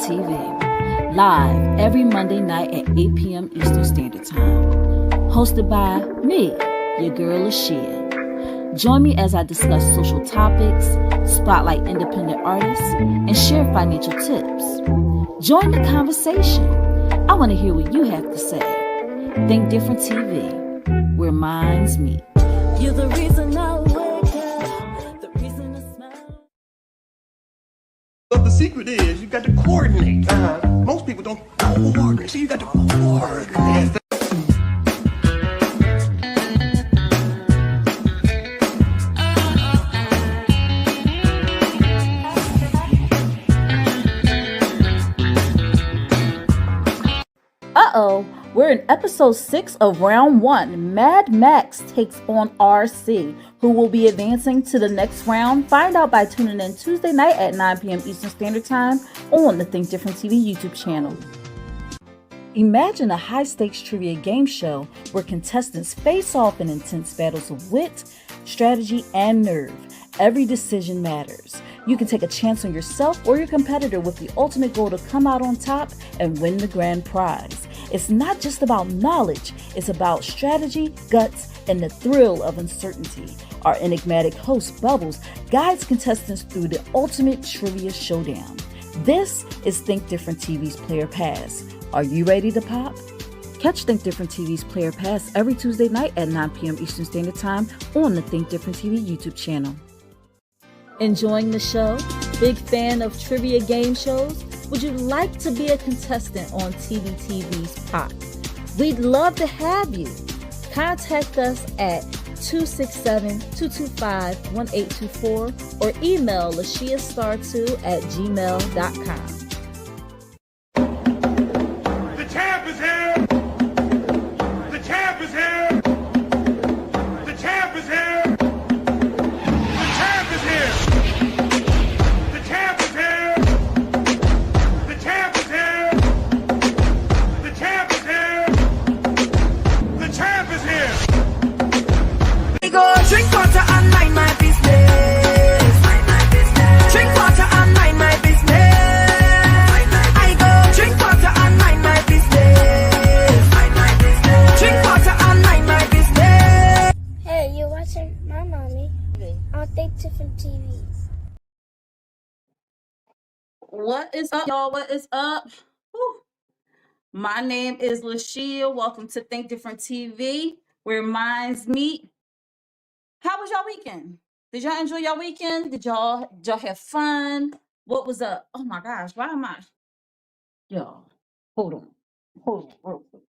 Tdtv, live every Monday night at 8 p.m. Eastern Standard Time. Hosted by me, your girl Lashia. Join me as I discuss social topics, spotlight independent artists, and share financial tips. Join the conversation. I want to hear what you have to say. Think Different TV, where minds meet. You're the reason I wake up, the reason I smile. But the secret is you got to coordinate. Most people don't coordinate, so you got to coordinate. We're in episode 6 of round 1. Mad Max takes on RC, who will be advancing to the next round. Find out by tuning in Tuesday night at 9 p.m. Eastern Standard Time on the Think Different TV YouTube channel. Imagine a high-stakes trivia game show where contestants face off in intense battles of wit, strategy, and nerve. Every decision matters. You can take a chance on yourself or your competitor with the ultimate goal to come out on top and win the grand prize. It's not just about knowledge, it's about strategy, guts, and the thrill of uncertainty. Our enigmatic host, Bubbles, guides contestants through the ultimate trivia showdown. This is Think Different TV's Player Pass. Are you ready to pop? Catch Think Different TV's Player Pass every Tuesday night at 9 p.m. Eastern Standard Time on the Think Different TV YouTube channel. Enjoying the show? Big fan of trivia game shows? Would you like to be a contestant on Tdtv's Pop? We'd love to have you. Contact us at 267-225-1824 or email lashiastar2@gmail.com. The champ is here! The champ is here! The champ is here! The champ is here! The champ is here! The champ is here! The champ is here! The champ is here! I go drink water and mind my business. Drink water and mind my business. I go drink water and mind my business. Drink water and mind my business. Hey, you're watching my mommy on Think Different TV. What is up, y'all? What is up? Whew. My name is Lashia. Welcome to Think Different TV, where minds meet. How was y'all weekend? Did y'all enjoy your weekend? Did y'all have fun? What was up? Oh my gosh, why am I? Y'all, hold on. Real quick.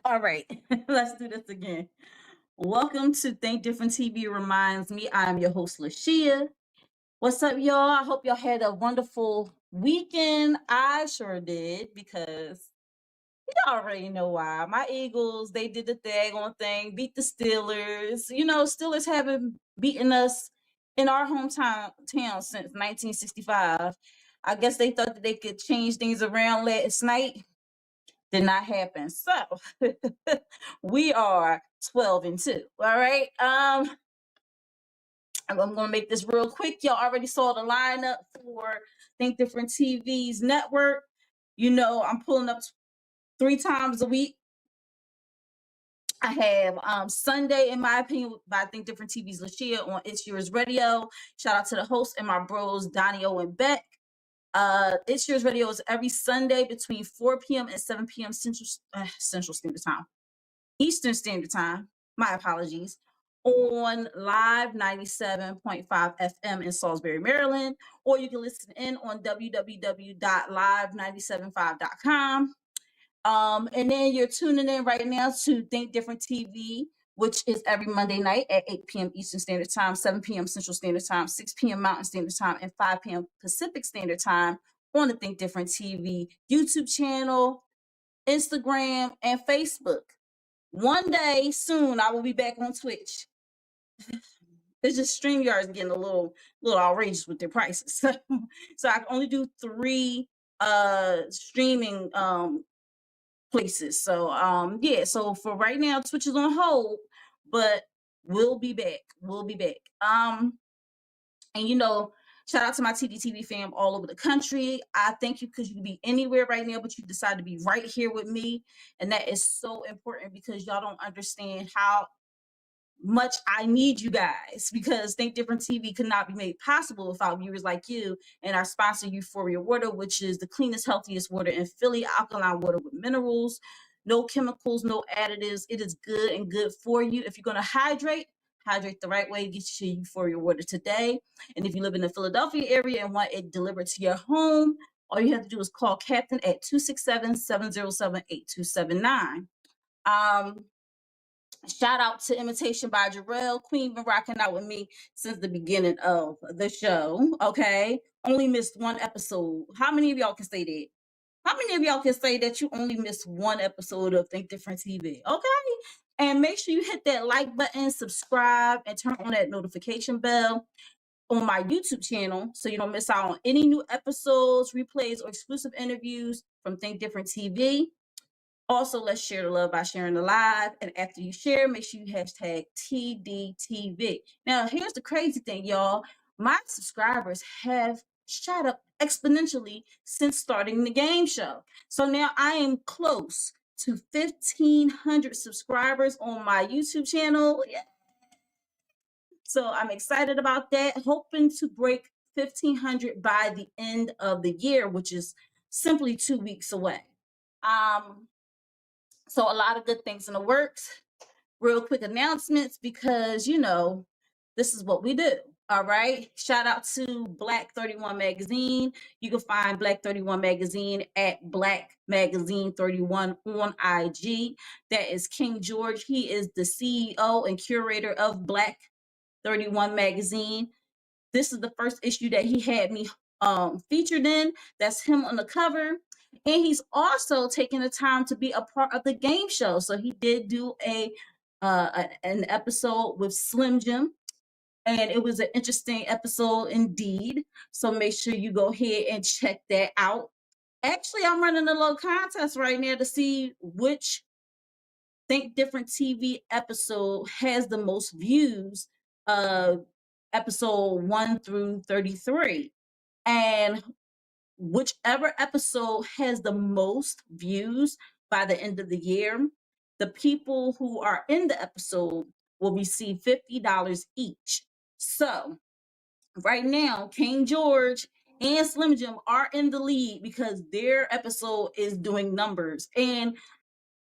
All right, let's do this again. Welcome to Think Different TV Reminds Me. I am your host, Lashia. What's up, y'all? I hope y'all had a wonderful weekend. I sure did, because you already know why. My Eagles, they did the daggone thing, beat the Steelers. You know, Steelers haven't beaten us in our hometown since 1965. I guess they thought that they could change things around last night. Did not happen. So we are 12-2. All right. I'm gonna make this real quick. Y'all already saw the lineup for Think Different TV's network. You know, I'm pulling up 3 times a week. I have Sunday, in my opinion, by Think Different TV's Lashia on It's Yours Radio. Shout out to the host and my bros, Donnie O and Beck. It's Yours Radio is every Sunday between 4 p.m. and 7 p.m. Central Standard Time. Eastern Standard Time. My apologies. On Live 97.5 FM in Salisbury, Maryland. Or you can listen in on www.live975.com. And then you're tuning in right now to Think Different TV, which is every Monday night at 8 p.m. Eastern Standard Time, 7 p.m. Central Standard Time, 6 p.m. Mountain Standard Time, and 5 p.m. Pacific Standard Time on the Think Different TV YouTube channel, Instagram, and Facebook. One day soon, I will be back on Twitch. It's just StreamYard is getting a little outrageous with their prices. So I can only do 3 streaming places. So yeah, so for right now Twitch is on hold, but we'll be back. We'll be back. And shout out to my Tdtv fam all over the country. I thank you because you can be anywhere right now, but you decide to be right here with me. And that is so important because y'all don't understand how much I need you guys, because Think Different TV could not be made possible without viewers like you and our sponsor, Euphoria Water, which is the cleanest, healthiest water in Philly, alkaline water with minerals, no chemicals, no additives. It is good and good for you. If you're going to hydrate the right way, get your Euphoria Water today. And if you live in the Philadelphia area and want it delivered to your home, all you have to do is call Captain at 267-707-8279. Shout out to Imitation by Jarrell. Queen been rocking out with me since the beginning of the show. Okay. Only missed 1 episode. How many of y'all can say that? How many of y'all can say that you only missed 1 episode of Think Different TV? Okay. And make sure you hit that like button, subscribe, and turn on that notification bell on my YouTube channel so you don't miss out on any new episodes, replays, or exclusive interviews from Think Different TV. Also, let's share the love by sharing the live. And after you share, make sure you hashtag Tdtv. Now, here's the crazy thing, y'all. My subscribers have shot up exponentially since starting the game show. So now I am close to 1,500 subscribers on my YouTube channel. Yeah. So I'm excited about that. Hoping to break 1,500 by the end of the year, which is simply 2 weeks away. So a lot of good things in the works. Real quick announcements, because this is what we do. All right. Shout out to Black 31 Magazine. You can find Black 31 Magazine at Black Magazine 31 on IG. That is King George. He is the CEO and curator of Black 31 Magazine. This is the first issue that he had me featured in. That's him on the cover. And he's also taking the time to be a part of the game show. So he did do an episode with Slim Jim, and it was an interesting episode indeed. So make sure you go ahead and check that out. Actually, I'm running a little contest right now to see which Think Different TV episode has the most views, episode 1 through 33. And whichever episode has the most views by the end of the year, the people who are in the episode will receive $50 each. So right now, King George and Slim Jim are in the lead because their episode is doing numbers. And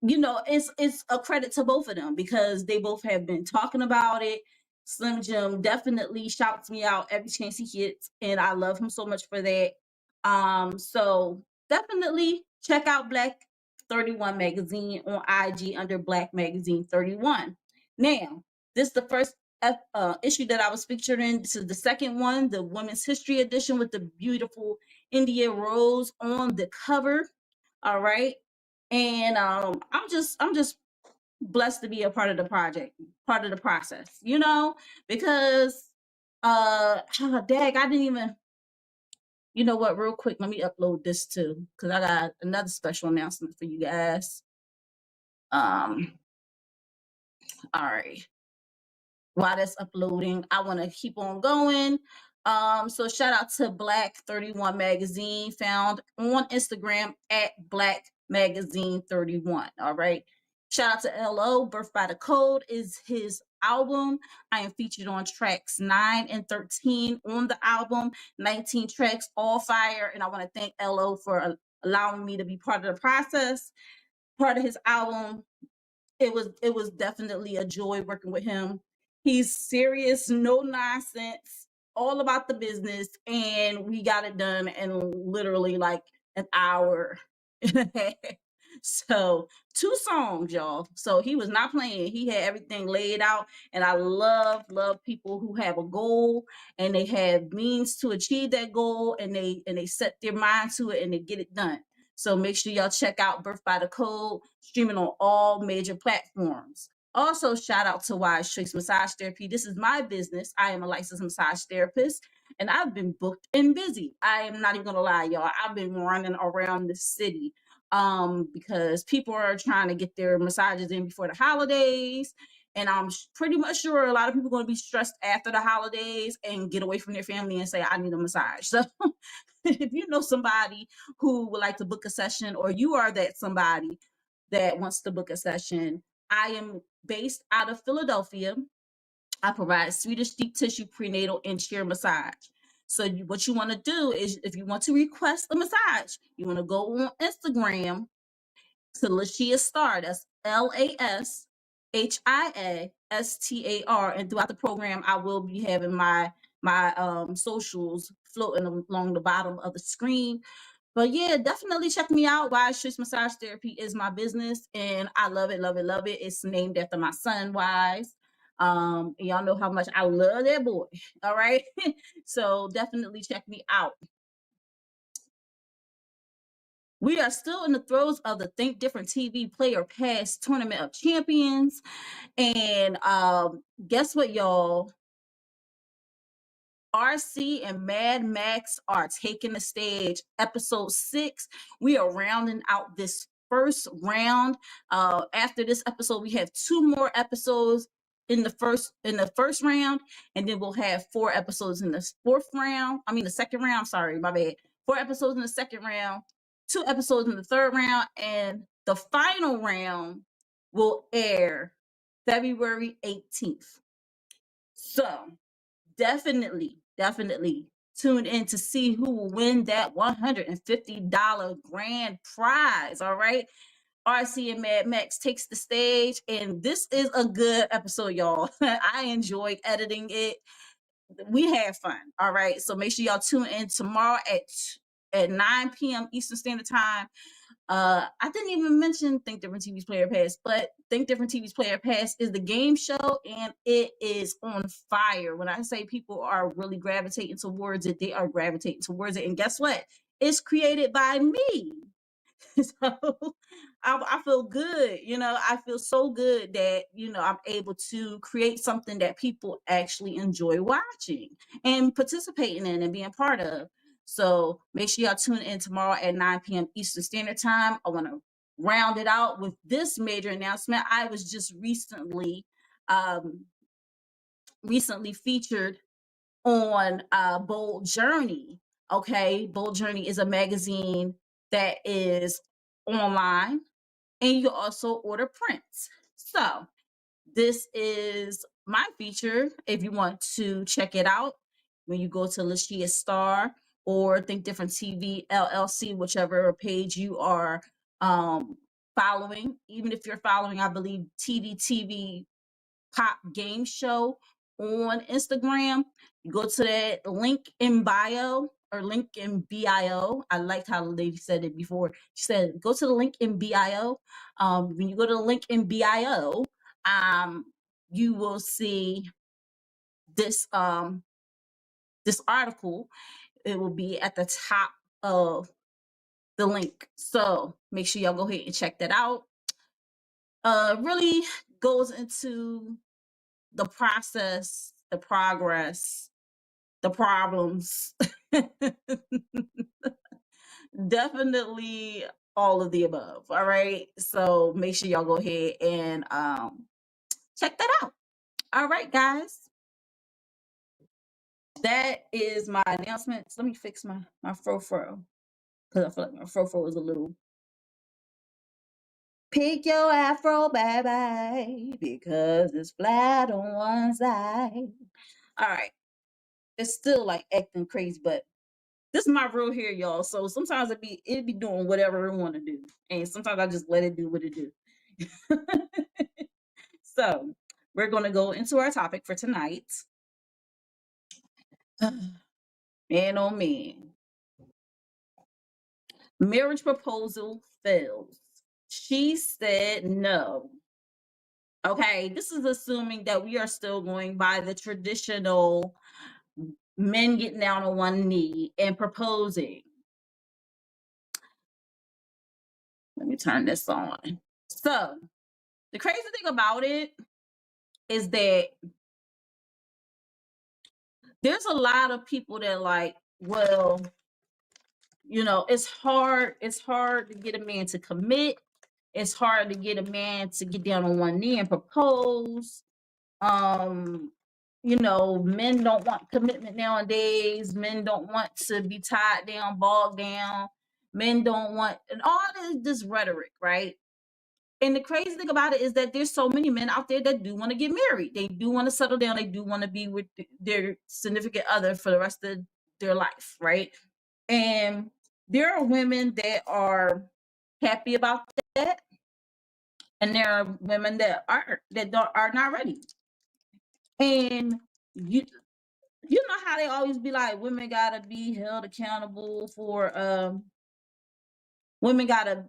it's a credit to both of them because they both have been talking about it. Slim Jim definitely shouts me out every chance he gets, and I love him so much for that. So definitely check out Black 31 Magazine on IG under Black Magazine 31. Now, this is the first issue that I was featured in. This is the second one, the Women's History Edition with the beautiful India Rose on the cover. All right. And I'm just blessed to be a part of the project, part of the process, because dag, I didn't even, real quick, let me upload this too, because I got another special announcement for you guys. All right. While that's uploading, I want to keep on going. So shout out to Black 31 Magazine, found on Instagram at Black Magazine 31. All right. Shout out to LO. Birth by the Code is his album. I am featured on tracks 9 and 13 on the album. 19 tracks, all fire. And I want to thank LO for allowing me to be part of the process, part of his album. It was definitely a joy working with him. He's serious, no nonsense, all about the business, and we got it done in literally like an hour and a half. So 2 songs, y'all. So he was not playing. He had everything laid out, and I love people who have a goal and they have means to achieve that goal, and they set their mind to it and they get it done. So make sure y'all check out Birth by the Code, streaming on all major platforms. Also, shout out to Wise Choice Massage Therapy. This is my business. I am a licensed massage therapist, and I've been booked and busy. I am not even gonna lie, y'all. I've been running around the city because people are trying to get their massages in before the holidays. And I'm pretty much sure a lot of people are going to be stressed after the holidays and get away from their family and say, I need a massage. So if you know somebody who would like to book a session, or you are that somebody that wants to book a session, I am based out of Philadelphia. I provide Swedish deep tissue prenatal and chair massage. So what you want to do is, if you want to request a massage, you want to go on Instagram to Lashia Star. That's LASHIASTAR. And throughout the program, I will be having my socials floating along the bottom of the screen. But yeah, definitely check me out. Wise Choice Massage Therapy is my business, and I love it, love it, love it. It's named after my son, Wise. Y'all know how much I love that boy. All right. So definitely check me out. We are still in the throes of the Think Different TV Player Pass Tournament of Champions. And guess what, y'all? RC and Mad Max are taking the stage. Episode 6. We are rounding out this first round. After this episode, we have 2 more episodes in the first round, and then we'll have 4 episodes in the the second round. Sorry, my bad. 4 episodes in the second round, 2 episodes in the third round, and the final round will air February 18th. So definitely tune in to see who will win that $150 grand prize. All right. RC and Mad Max takes the stage, and this is a good episode, y'all. I enjoyed editing it. We had fun. All right. So make sure y'all tune in tomorrow at 9 p.m. Eastern Standard Time. I didn't even mention Think Different TV's Player Pass, but Think Different TV's Player Pass is the game show, and it is on fire. When I say people are really gravitating towards it, they are gravitating towards it. And guess what? It's created by me. So I feel good. I feel so good that, I'm able to create something that people actually enjoy watching and participating in and being part of. So make sure y'all tune in tomorrow at 9 p.m. Eastern Standard Time. I want to round it out with this major announcement. I was just recently featured on Bold Journey. Okay, Bold Journey is a magazine that is online, and you can also order prints. So this is my feature. If you want to check it out, when you go to Lashia Star or Think Different TV LLC, whichever page you are following, even if you're following, I believe, Tdtv Pop Game Show on Instagram, you go to that link in bio or link in bio. I liked how the lady said it before. She said, go to the link in bio. When you go to the link in bio, you will see this this article. It will be at the top of the link. So make sure y'all go ahead and check that out. Really goes into the process, the progress, the problems. Definitely all of the above. All right. So make sure y'all go ahead and check that out. All right, guys. That is my announcements. Let me fix my fro because I feel like my fro is a little. Pick your afro, baby, because it's flat on one side. All right. It's still like acting crazy, but this is my real hair, y'all. So sometimes it be doing whatever it want to do, and sometimes I just let it do what it do. So we're gonna go into our topic for tonight. Man, oh man, marriage proposal fails. She said no. Okay, this is assuming that we are still going by the traditional men getting down on one knee and proposing. Let me turn this on. So the crazy thing about it is that there's a lot of people that like, well, you know, it's hard to get a man to commit. It's hard to get a man to get down on one knee and propose. Um, you know, men don't want commitment nowadays. Men don't want to be tied down, bogged down. Men don't want, and all this rhetoric, right? And the crazy thing about it is that there's so many men out there that do want to get married. They do want to settle down. They do want to be with their significant other for the rest of their life, right? And there are women that are happy about that, and there are women that are not ready. And you know how they always be like, women gotta be held accountable for women gotta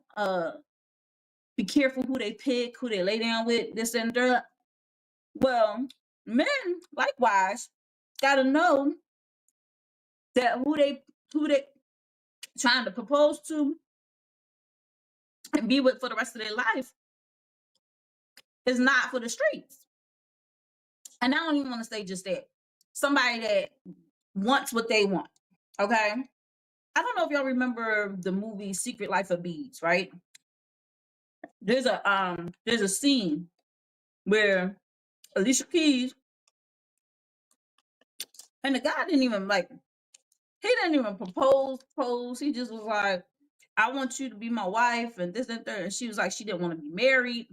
be careful who they pick, who they lay down with, this and that. Well, men likewise gotta know that who they trying to propose to and be with for the rest of their life is not for the streets. And I don't even want to say just that. Somebody that wants what they want. Okay. I don't know if y'all remember the movie Secret Life of Bees, right? There's a scene where Alicia Keys and the guy didn't even like, he didn't even propose. He just was like, I want you to be my wife and this and that. And she was like, she didn't want to be married.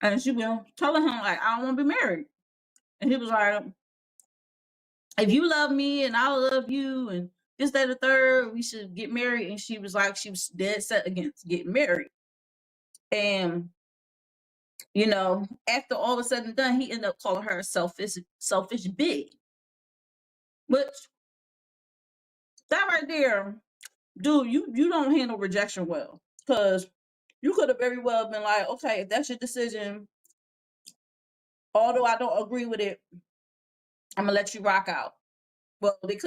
And she was telling him like, I don't want to be married. And he was like, if you love me and I love you and this, that, the third, we should get married. And she was like, she was dead set against getting married. And you know, after all was said and done, he ended up calling her a selfish bitch. Which that right there, dude, you don't handle rejection well. Because you could have very well been like, okay, if that's your decision, although I don't agree with it, I'm gonna let you rock out. Well, this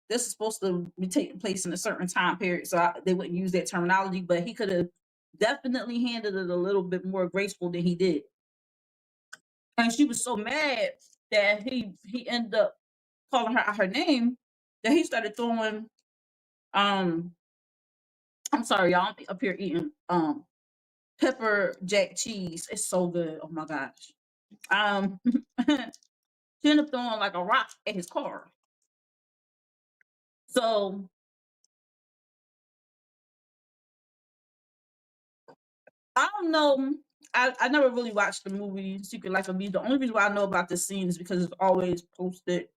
is supposed to be taking place in a certain time period, so they wouldn't use that terminology, but he could have definitely handled it a little bit more graceful than he did. And she was so mad that he ended up calling her out her name that he started throwing I'm sorry, y'all, I'm up here eating pepper jack cheese. It's so good. Oh my gosh. She ended up throwing like a rock at his car. So I don't know. I never really watched the movie Secret Life of Bees. The only reason why I know about this scene is because it's always posted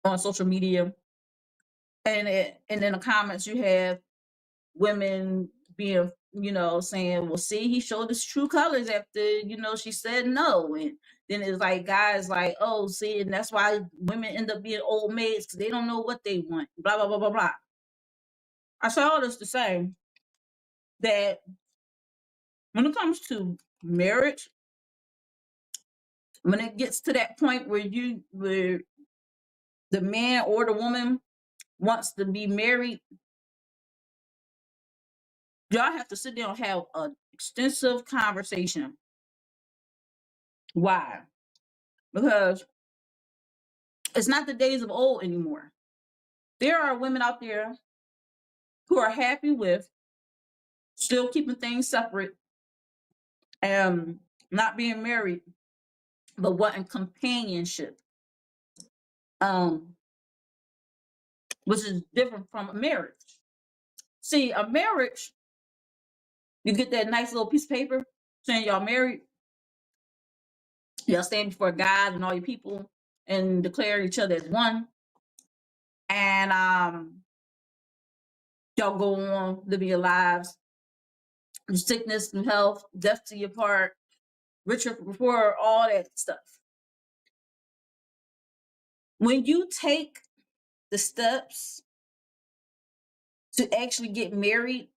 on social media. And in the comments you have women being, you know, saying, well, see, he showed his true colors after, you know, she said no. And then it's like guys like, oh, see, and that's why women end up being old maids because they don't know what they want. Blah, blah, blah, blah, blah. I say all this to say that when it comes to marriage, when it gets to that point where the man or the woman wants to be married, y'all have to sit down and have an extensive conversation. Why? Because it's not the days of old anymore. There are women out there who are happy with still keeping things separate and not being married, but wanting companionship, which is different from a marriage. See, a marriage, you get that nice little piece of paper saying y'all married, y'all stand before God and all your people and declare each other as one, and y'all go on living your lives, sickness and health, death to your part, richer before, all that stuff. When you take the steps to actually get married,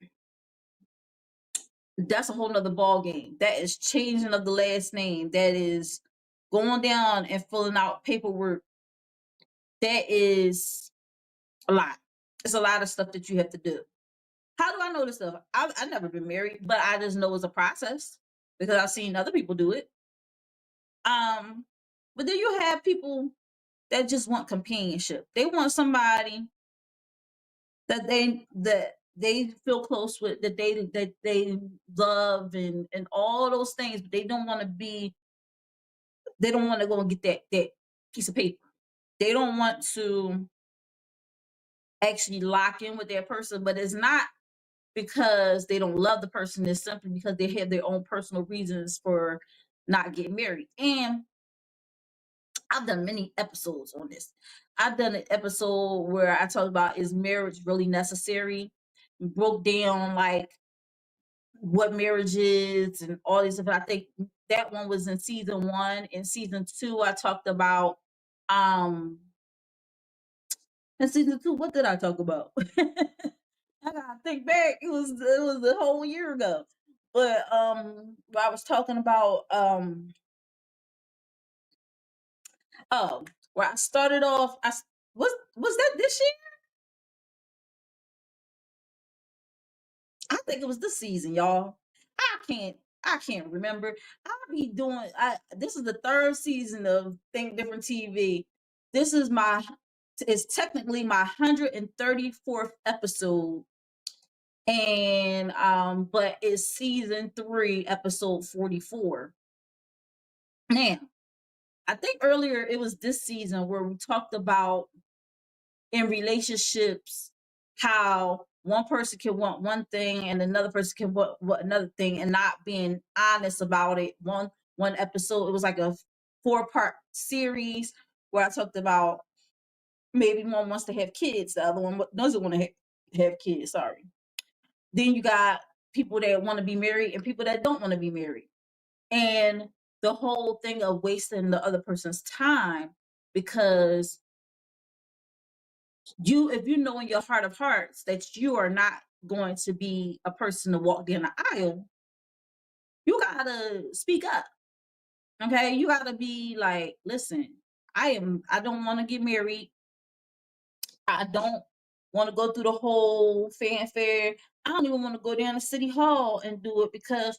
that's a whole nother ball game. That is changing of the last name. That is going down and filling out paperwork. That is a lot. It's a lot of stuff that you have to do. How do I know this stuff? I've never been married, but I just know it's a process. because I've seen other people do it. But then you have people that just want companionship. They want somebody that they feel close with, that they love and all those things, but they don't want to go and get that piece of paper. They don't want to actually lock in with that person, but it's not because they don't love the person. It's simply because they have their own personal reasons for not getting married. And I've done many episodes on this. I've done an episode where I talked about, is marriage really necessary? Broke down like what marriage is and all this stuff. I think that one was in season 1. In season 2, I talked about in season 2, what did I talk about? I gotta think back. It was a whole year ago. But I was talking about where I started off. Was that this year? I think it was this season, y'all. I can't remember. I'll be doing. This is the 3rd season of Think Different TV. This is it's technically my 134th episode, and but it's season 3, episode 44. Now, I think earlier it was this season where we talked about in relationships how one person can want one thing and another person can want another thing, and not being honest about it. One episode, it was like a 4-part series where I talked about maybe one wants to have kids, the other one doesn't want to have kids. Sorry. Then you got people that want to be married and people that don't want to be married. And the whole thing of wasting the other person's time, because if you know in your heart of hearts that you are not going to be a person to walk down the aisle, you gotta speak up. Okay, you gotta be like, listen, I don't want to get married. I don't want to go through the whole fanfare. I don't even want to go down to City Hall and do it because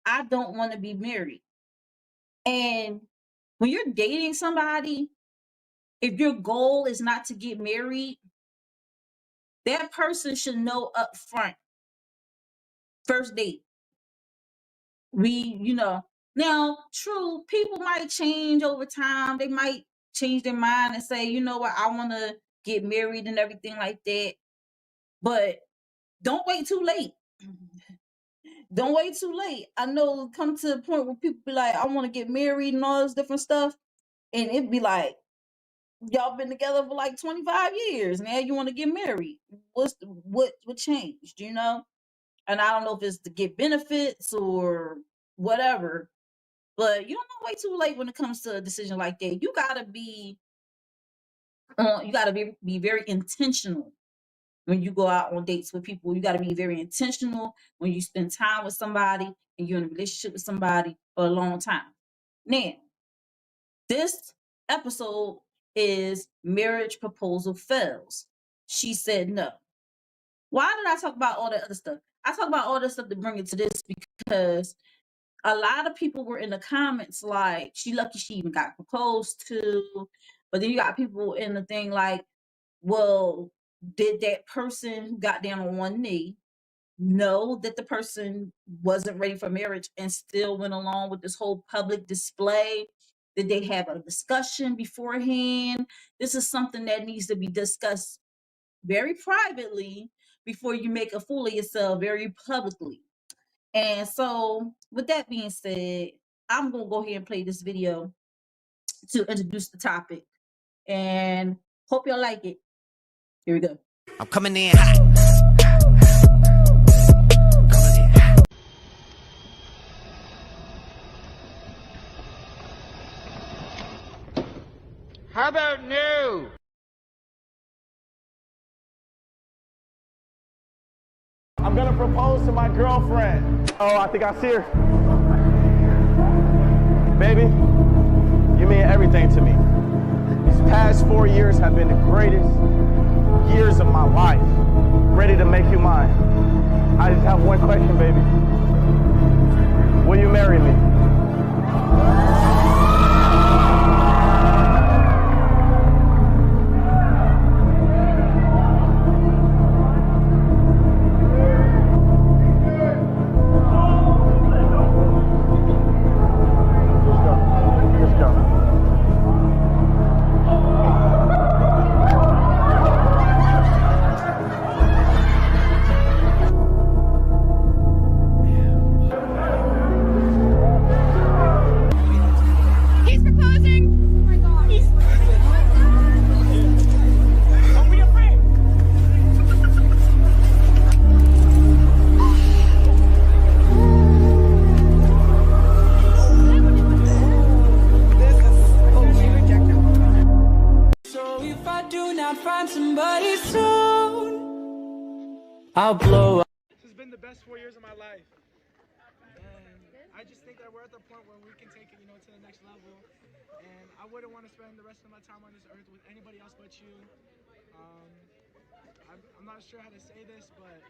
I don't want to be married. And when you're dating somebody, if your goal is not to get married, that person should know up front. First date. Now, true, people might change over time. They might change their mind and say, you know what, I want to get married and everything like that. But don't wait too late. Don't wait too late. I know come to the point where people be like, I want to get married and all this different stuff. And it'd be like, y'all been together for like 25 years. Now you want to get married. What changed, you know? And I don't know if it's to get benefits or whatever. But you don't want to wait too late when it comes to a decision like that. You gotta be very intentional when you go out on dates with people. You gotta be very intentional when you spend time with somebody and you're in a relationship with somebody for a long time. Now, this episode is Marriage Proposal Fails. She said no. Why did I talk about all that other stuff? I talk about all this stuff to bring it to this because a lot of people were in the comments like, she lucky she even got proposed to. But then you got people in the thing like, well, did that person who got down on one knee know that the person wasn't ready for marriage and still went along with this whole public display? Did they have a discussion beforehand? This is something that needs to be discussed very privately before you make a fool of yourself very publicly. And so with that being said, I'm going to go ahead and play this video to introduce the topic. And hope y'all like it. Here we go. I'm coming in hot. How about no? I'm gonna propose to my girlfriend. Oh, I think I see her. Baby, you mean everything to me. These past 4 years have been the greatest years of my life. Ready to make you mine. I just have one question, baby. Will you marry me? Let's go. He's proposing. Oh my God. Don't be afraid. So if I do not find somebody soon, I'll blow up. This has been the best 4 years of my life. And I just think that we're at the point where we can take it, to the next level. And I wouldn't want to spend the rest of my time on this earth with anybody else but you. I'm not sure how to say this, but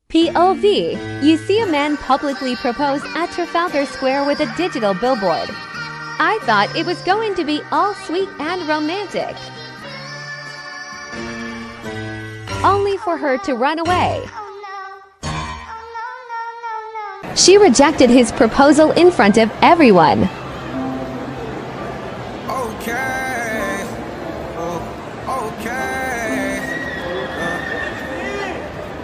POV. You see a man publicly propose at Trafalgar Square with a digital billboard. I thought it was going to be all sweet and romantic. Only for her to run away. She rejected his proposal in front of everyone. Okay. Okay.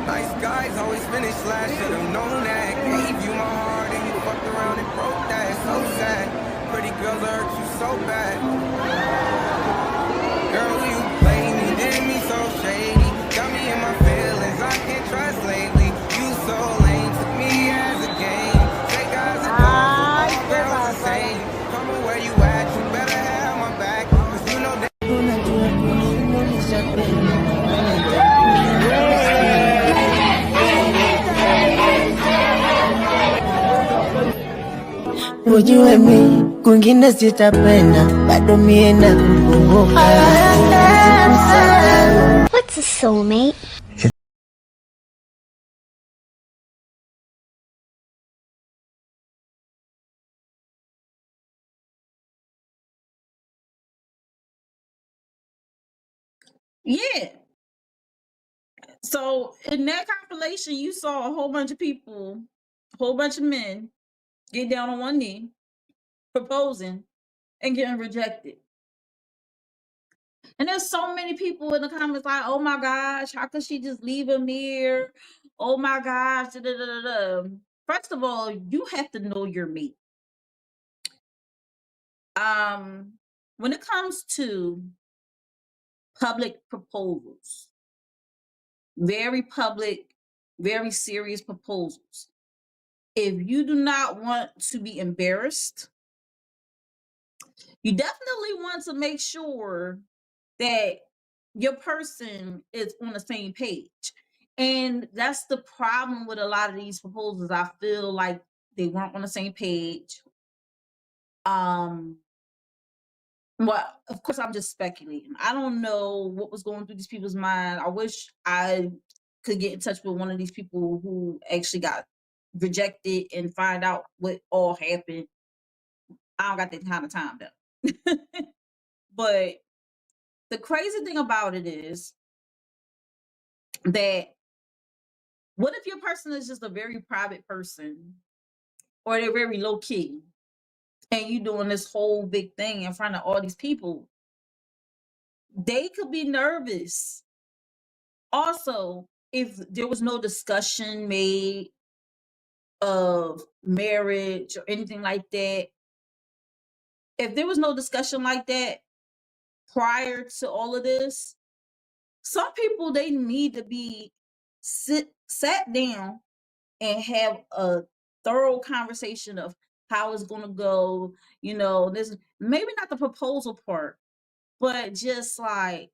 Nice guys always finish last. Should have known that. Gave you my heart and you fucked around and broke that. So sad. Pretty girls hurt you so bad. Girl, you play me, did me so shady. Got me in my feelings, I can't trust lately. You so lame, took me as a game. Say guys are dumb, all girls the same. Come on where you at, you better have my back. Cause you know that. Ujue mi kwingine sitapenda, bado mie nakukumbuka. What's a soulmate? Yeah. So in that compilation, you saw a whole bunch of people, a whole bunch of men get down on one knee, proposing, and getting rejected. And there's so many people in the comments like, oh my gosh, how could she just leave him here? Oh my gosh. Da, da, da, da. First of all, you have to know your mate. When it comes to public proposals, very public, very serious proposals, if you do not want to be embarrassed, you definitely want to make sure that your person is on the same page. And that's the problem with a lot of these proposals. I feel like they weren't on the same page. Well, of course, I'm just speculating. I don't know what was going through these people's mind. I wish I could get in touch with one of these people who actually got rejected and find out what all happened. I don't got that kind of time though. But the crazy thing about it is that what if your person is just a very private person or they're very low key and you doing this whole big thing in front of all these people? They could be nervous. Also, if there was no discussion made of marriage or anything like that, if there was no discussion like that prior to all of this, some people, they need to be sat down and have a thorough conversation of how it's going to go. This maybe not the proposal part, but just like,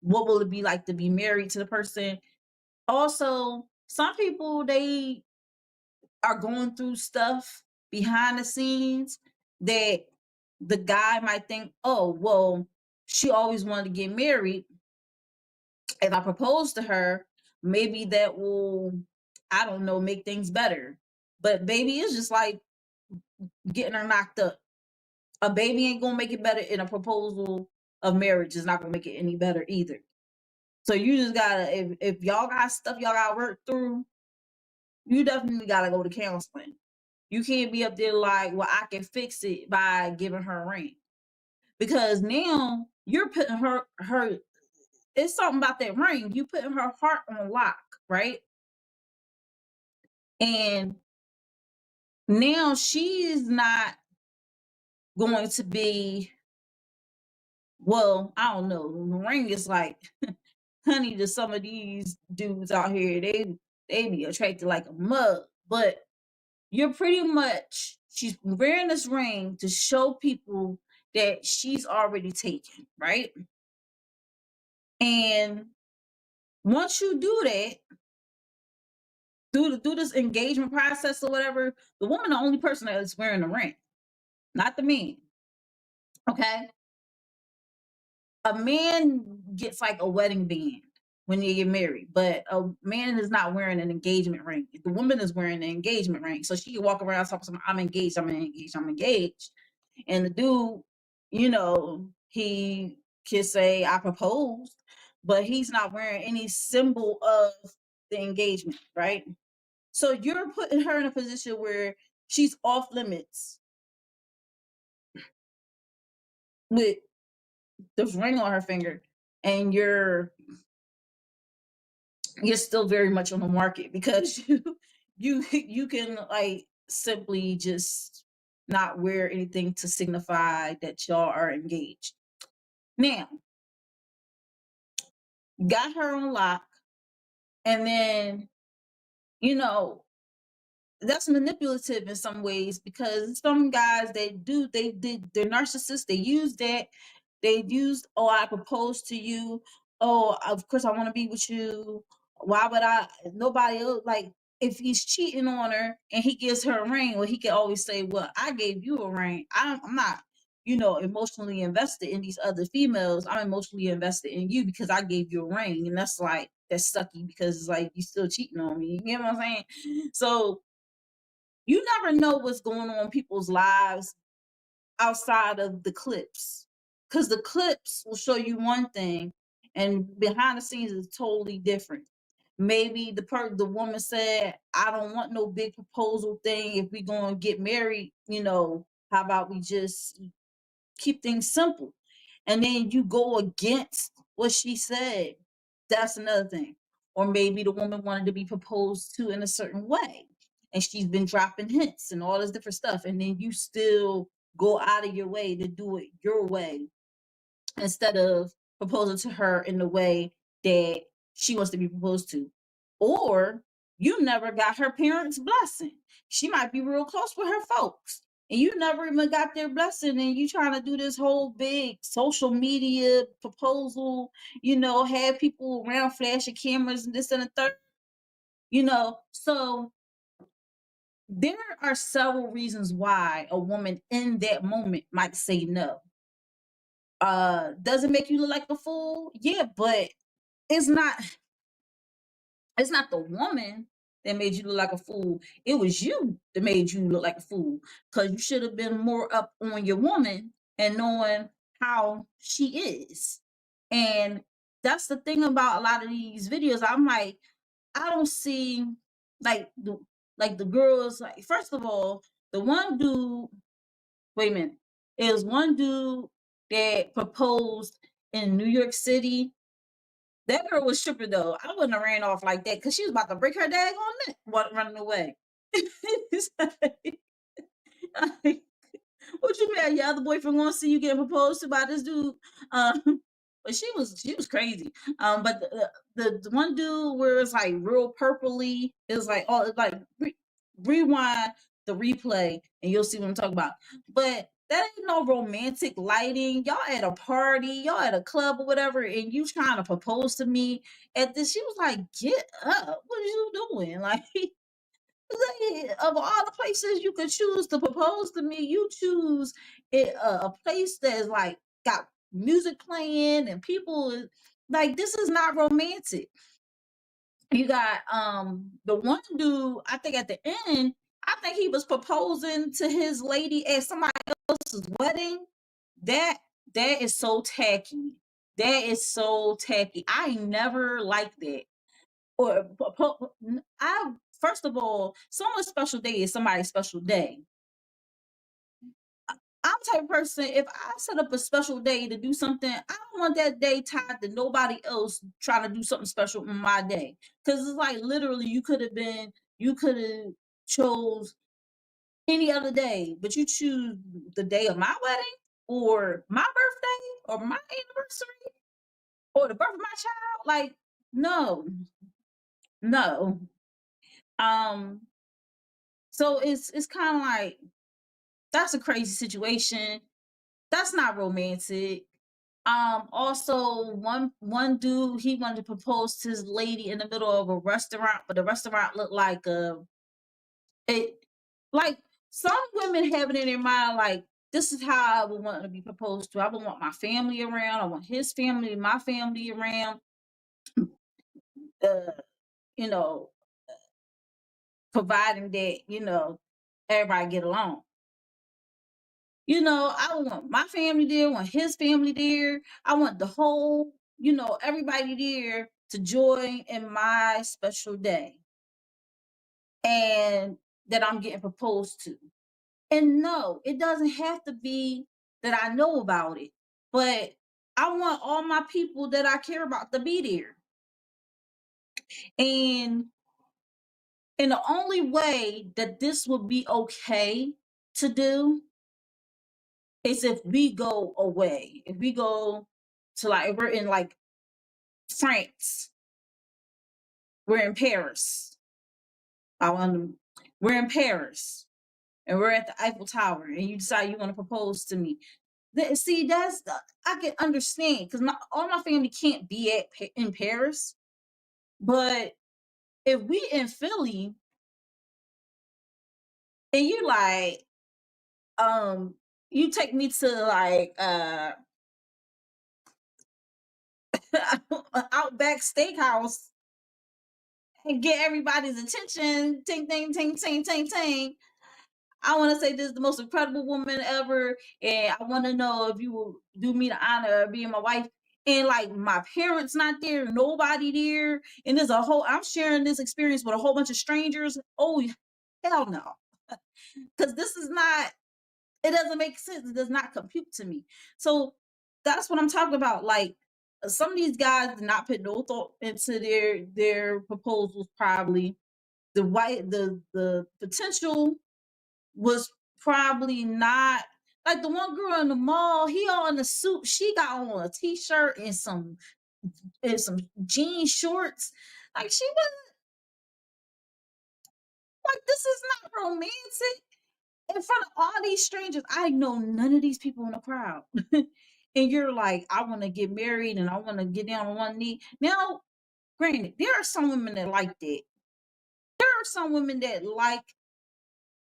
what will it be like to be married to the person? Also, some people, they are going through stuff behind the scenes that the guy might think, oh, well, she always wanted to get married. If I propose to her, maybe that will, I don't know, make things better. But baby, it's just like getting her knocked up. A baby ain't gonna make it better, and a proposal of marriage is not gonna make it any better either. So you just gotta, if y'all got stuff y'all gotta work through, you definitely gotta go to counseling. You can't be up there like, well, I can fix it by giving her a ring. Because now you're putting her it's something about that ring. You putting her heart on lock, right? And now she's not going to be, well, I don't know. The ring is like honey to some of these dudes out here. They be attracted like a mug. But you're pretty much, she's wearing this ring to show people that she's already taken, right? And once you do that, through this engagement process or whatever, the woman the only person that is wearing the ring, not the man. Okay? A man gets like a wedding band when they get married, but a man is not wearing an engagement ring. The woman is wearing an engagement ring. So she can walk around talking, I'm engaged, I'm engaged, I'm engaged. And the dude, he can say, I proposed, but he's not wearing any symbol of the engagement, right? So you're putting her in a position where she's off limits with this ring on her finger, and you're still very much on the market because you can like simply just not wear anything to signify that y'all are engaged. Now, got her on lock, and then that's manipulative in some ways, because some guys, they're narcissists. They use that. They used, oh, I proposed to you. Oh, of course I want to be with you. Why would I? Nobody else. Like, if he's cheating on her and he gives her a ring, well, he can always say, well, I gave you a ring. I'm not, emotionally invested in these other females. I'm emotionally invested in you because I gave you a ring. And that's sucky, because it's like, you still cheating on me. You know what I'm saying? So you never know what's going on in people's lives outside of the clips, because the clips will show you one thing and behind the scenes is totally different. Maybe the woman said, I don't want no big proposal thing. If we gonna get married, how about we just keep things simple? And then you go against what she said. That's another thing. Or maybe the woman wanted to be proposed to in a certain way, and she's been dropping hints and all this different stuff, and then you still go out of your way to do it your way instead of proposing to her in the way that she wants to be proposed to. Or you never got her parents' blessing. She might be real close with her folks, and you never even got their blessing, and you trying to do this whole big social media proposal, have people around flashing cameras and this and the third. So there are several reasons why a woman in that moment might say no. Does it make you look like a fool? Yeah, but it's not the woman that made you look like a fool. It was you that made you look like a fool, because you should have been more up on your woman and knowing how she is. And that's the thing about a lot of these videos. I'm like, I don't see like the girls. Like, first of all, the one dude, wait a minute, it was one dude that proposed in New York City. That girl was stripper though. I wouldn't have ran off like that, because she was about to break her daggone neck running away. It's like, What you mean? Your other boyfriend gonna see you getting proposed to by this dude? Um, but she was crazy. But the one dude where it's like real purpley, it was like, oh, it's like rewind the replay and you'll see what I'm talking about. But that ain't no romantic lighting. Y'all at a party, y'all at a club or whatever, and you trying to propose to me at this. She was like, "Get up! What are you doing?" Like, of all the places you could choose to propose to me, you choose a place that is like got music playing and people like this is not romantic. You got the one dude, I think at the end, I think he was proposing to his lady at somebody else's wedding. That that is so tacky. That is so tacky. I never liked that. Or I first of all, someone's special day is somebody's special day. I'm the type of person, if I set up a special day to do something, I don't want that day tied to nobody else trying to do something special on my day. Cause it's like literally you could have chose any other day, but you choose the day of my wedding or my birthday or my anniversary or the birth of my child. Like, no, no. Um, so it's kind of like that's a crazy situation. That's not romantic. Also one dude, he wanted to propose to his lady in the middle of a restaurant, but the restaurant looked like it like some women have it in their mind like this is how I would want to be proposed to. I would want my family around. I want his family, my family around. Uh, you know, providing that everybody get along. I want my family there, I want his family there. I want the whole, everybody there to join in my special day and that I'm getting proposed to. And no, it doesn't have to be that I know about it, but I want all my people that I care about to be there. And the only way that this would be okay to do is if we go away. If we go to like, if we're in like France, we're in Paris. I want to, we're in Paris and we're at the Eiffel Tower and you decide you want to propose to me. See, that's I can understand because all my family can't be in Paris, but if we in Philly and you like, you take me to like Outback Steakhouse and get everybody's attention, ting, ting, ting, ting, ting, ting. I want to say this is the most incredible woman ever, and I want to know if you will do me the honor of being my wife. And like my parents not there, nobody there, and there's a whole. I'm sharing this experience with a whole bunch of strangers. Oh, hell no, because this is not. It doesn't make sense. It does not compute to me. So that's what I'm talking about. Like some of these guys did not put no thought into their proposals. Probably the potential was probably not like the one girl in the mall. He all in a suit. She got on a t-shirt and some jean shorts. Like she was like, this is not romantic. In front of all these strangers, I know none of these people in the crowd. And you're like, I want to get married and I want to get down on one knee. Now, granted, there are some women that like that. There are some women that like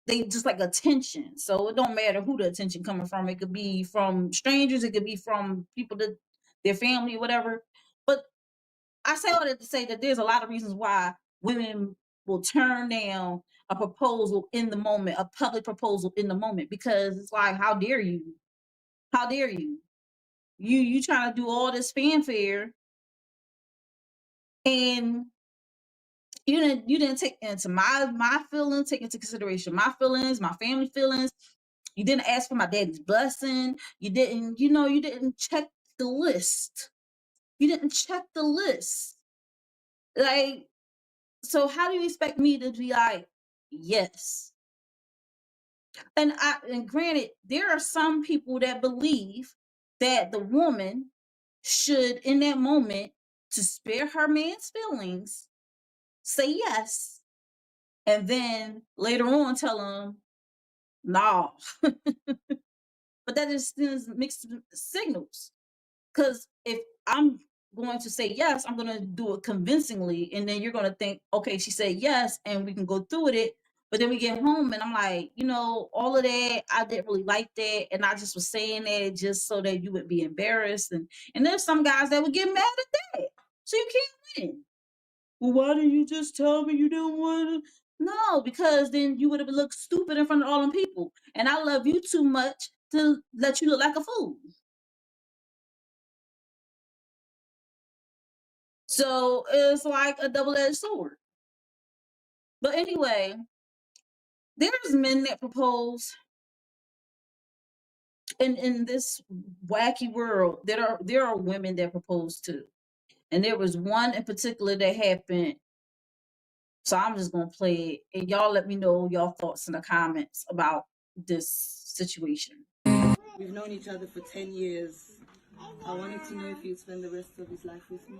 they just like attention. So it don't matter who the attention coming from. It could be from strangers, it could be from people that their family, whatever. But I say all that to say that there's a lot of reasons why women will turn down a proposal in the moment, a public proposal in the moment, because it's like, how dare you? How dare you? You trying to do all this fanfare and you didn't take into my feelings, take into consideration my feelings, my family feelings. You didn't ask for my daddy's blessing. You didn't check the list. You didn't check the list. Like, so how do you expect me to be like, yes? And granted, there are some people that believe that the woman should, in that moment, to spare her man's feelings, say yes, and then later on tell him no. But that just sends mixed signals. Because if I'm going to say yes, I'm going to do it convincingly, and then you're going to think, okay, she said yes, and we can go through with it. But then we get home, and I'm like, all of that, I didn't really like that, and I just was saying that just so that you would be embarrassed. And there's some guys that would get mad at that, so you can't win. Well, why didn't you just tell me you didn't want to? No, because then you would have looked stupid in front of all them people, and I love you too much to let you look like a fool. So it's like a double-edged sword. But anyway, there's men that propose in this wacky world. There are women that propose too. And there was one in particular that happened. So I'm just gonna play it, and y'all let me know your thoughts in the comments about this situation. We've known each other for 10 years. I wanted to know if you'd spend the rest of his life with me.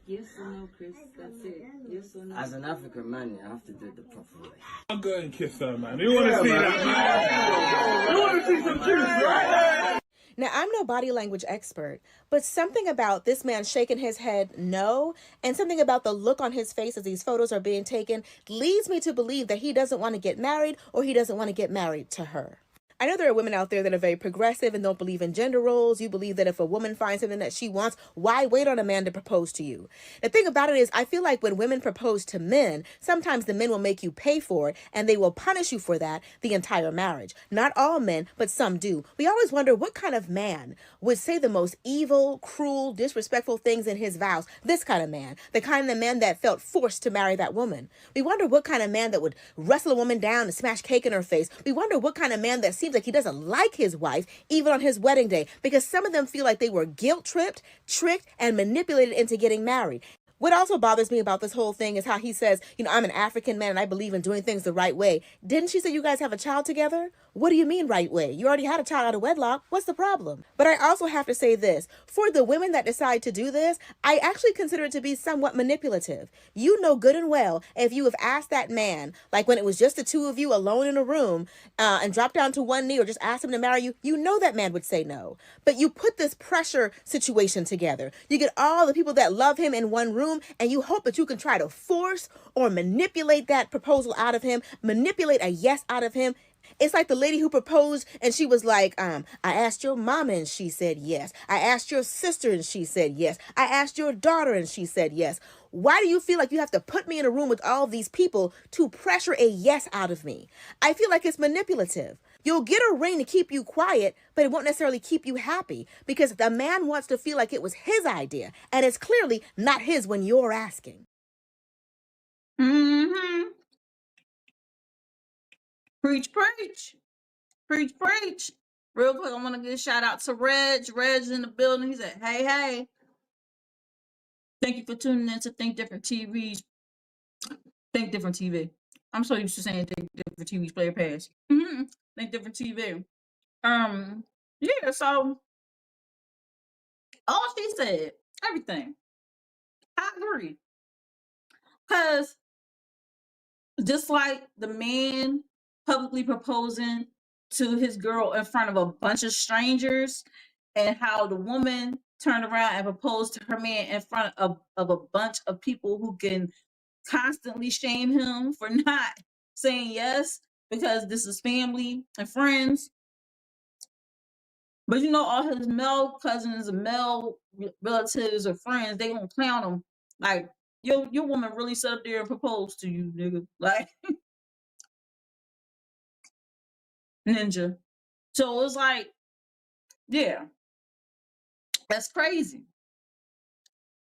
Yes or no, Chris? That's it. Yes or no? As an African man, you have to do it the proper way. I'll go and kiss her, man. We want to see that. We want to see some juice, right? Now, I'm no body language expert, but something about this man shaking his head no, and something about the look on his face as these photos are being taken leads me to believe that he doesn't want to get married, or he doesn't want to get married to her. I know there are women out there that are very progressive and don't believe in gender roles. You believe that if a woman finds something that she wants, why wait on a man to propose to you? The thing about it is, I feel like when women propose to men, sometimes the men will make you pay for it, and they will punish you for that the entire marriage. Not all men, but some do. We always wonder what kind of man would say the most evil, cruel, disrespectful things in his vows. This kind of man, the kind of man that felt forced to marry that woman. We wonder what kind of man that would wrestle a woman down and smash cake in her face. We wonder what kind of man that seems like he doesn't like his wife, even on his wedding day, because some of them feel like they were guilt-tripped, tricked, and manipulated into getting married. What also bothers me about this whole thing is how he says, I'm an African man and I believe in doing things the right way. Didn't she say you guys have a child together? What do you mean right way? You already had a child out of wedlock. What's the problem? But I also have to say this. For the women that decide to do this, I actually consider it to be somewhat manipulative. You know good and well, if you have asked that man, like when it was just the two of you alone in a room, and dropped down to one knee or just asked him to marry you, you know that man would say no. But you put this pressure situation together. You get all the people that love him in one room, and you hope that you can try to force or manipulate that proposal out of him, manipulate a yes out of him. It's like the lady who proposed and she was like, I asked your mama and she said yes. I asked your sister and she said yes. I asked your daughter and she said yes. Why do you feel like you have to put me in a room with all these people to pressure a yes out of me? I feel like it's manipulative. You'll get a ring to keep you quiet, but it won't necessarily keep you happy because the man wants to feel like it was his idea, and it's clearly not his when you're asking. Mm-hmm. Preach, preach. Preach, preach. Real quick, I want to give a shout out to Reg. Reg's in the building. He said, hey. Thank you for tuning in to Think Different TV's. Think Different TV. I'm so used to saying Think Different TV's player pass. Mm-hmm. Think Different TV. Yeah, so all she said, everything. I agree. Because just like the man publicly proposing to his girl in front of a bunch of strangers, and how the woman turned around and proposed to her man in front of a bunch of people who can constantly shame him for not saying yes because this is family and friends. But all his male cousins and male relatives or friends, they gonna clown him like, your woman really sat up there and proposed to you, nigga. Like, ninja. So it's like, yeah, that's crazy.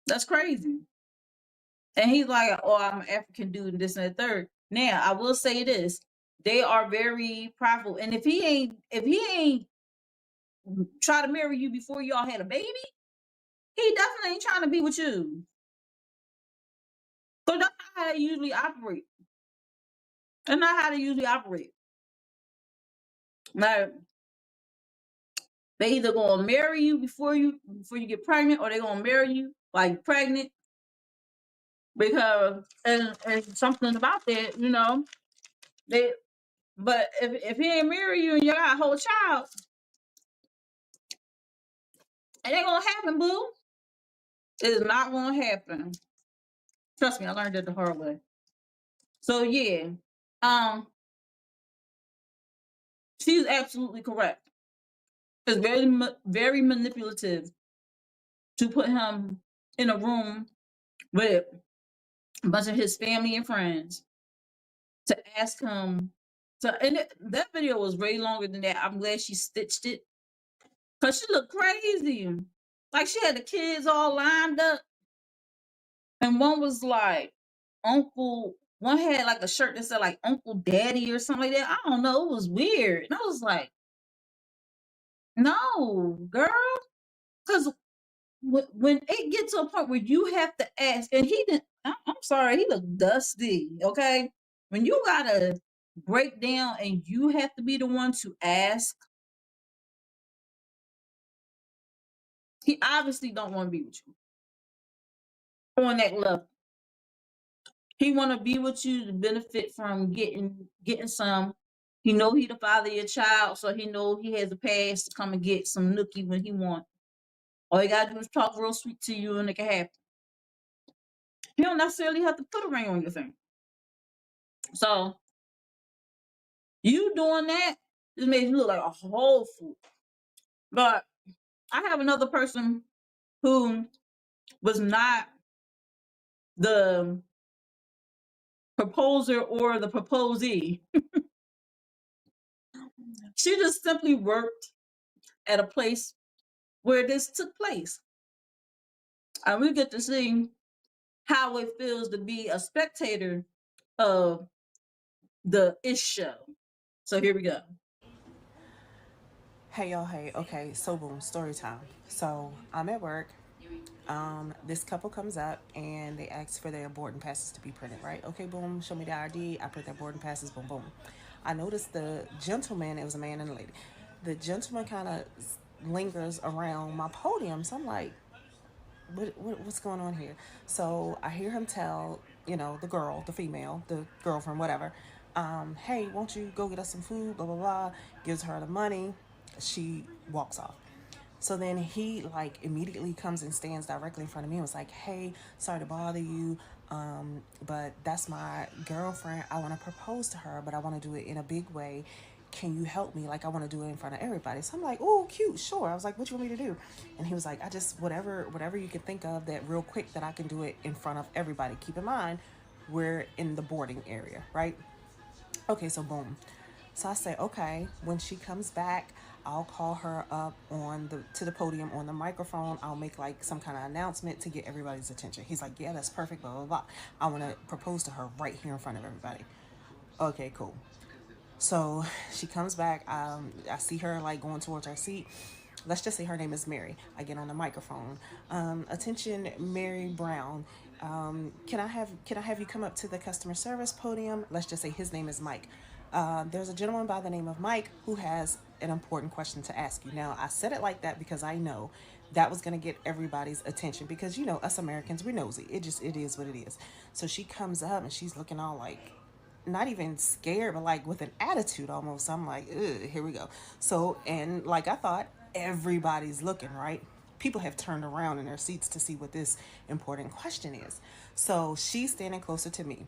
That's crazy. And he's like, oh, I'm an African dude and this and the third. Now, I will say this. They are very prideful. And if he ain't try to marry you before y'all had a baby, he definitely ain't trying to be with you. So don't how they usually operate. That's not how they usually operate. Like, they either gonna marry you before you get pregnant, or they gonna marry you like pregnant. Because and something about that, they. But if he ain't marry you and you got a whole child, it ain't gonna happen, boo. It is not gonna happen. Trust me, I learned it the hard way. So yeah, um, she's absolutely correct. It's very manipulative to put him in a room with a bunch of his family and friends to ask him to. And that video was way longer than that. I'm glad she stitched it because she looked crazy. Like she had the kids all lined up, and one was like Uncle. One had like a shirt that said like Uncle Daddy or something like that. I don't know. It was weird. And I was like, no, girl. Because when it gets to a point where you have to ask, and he didn't, I'm sorry, he looked dusty. Okay. When you got to break down and you have to be the one to ask, he obviously don't want to be with you on that level. He want to be with you to benefit from getting some. He know he the father of your child, so he know he has a pass to come and get some nookie when he want. All you gotta do is talk real sweet to you, and it can happen. He don't necessarily have to put a ring on your finger. So you doing that just makes you look like a whole fool. But I have another person who was not the proposer or the proposee. She just simply worked at a place where this took place. And we get to see how it feels to be a spectator of the ish show. So here we go. Hey y'all, hey, okay, so boom, story time. So I'm at work. This couple comes up and they ask for their boarding passes to be printed, right? Okay, boom, show me the ID. I print their boarding passes, boom, boom. I noticed the gentleman, it was a man and a lady. The gentleman kind of lingers around my podium. So I'm like, what's going on here? So I hear him tell, the girl, the female, the girlfriend, whatever, hey, won't you go get us some food, blah, blah, blah, gives her the money. She walks off. So then he like immediately comes and stands directly in front of me and was like, hey, sorry to bother you, but that's my girlfriend. I want to propose to her, but I want to do it in a big way. Can you help me? Like, I want to do it in front of everybody. So I'm like, oh, cute, sure. I was like, what you want me to do? And he was like, I just, whatever you can think of that real quick that I can do it in front of everybody. Keep in mind, we're in the boarding area, right? Okay, so boom. So I say, okay, when she comes back, I'll call her up to the podium on the microphone. I'll make like some kind of announcement to get everybody's attention. He's like, yeah, that's perfect, blah, blah, blah. I want to propose to her right here in front of everybody. Okay, cool. So she comes back. I see her like going towards her seat. Let's just say her name is Mary. I get on the microphone. Attention, Mary Brown. Can I have you come up to the customer service podium? Let's just say his name is Mike. There's a gentleman by the name of Mike who has an important question to ask you. Now, I said it like that because I know that was going to get everybody's attention because, us Americans, we're nosy. It is what it is. So she comes up and she's looking all like, not even scared, but like with an attitude almost. I'm like, ugh, here we go. So, and like I thought, everybody's looking, right? People have turned around in their seats to see what this important question is. So she's standing closer to me.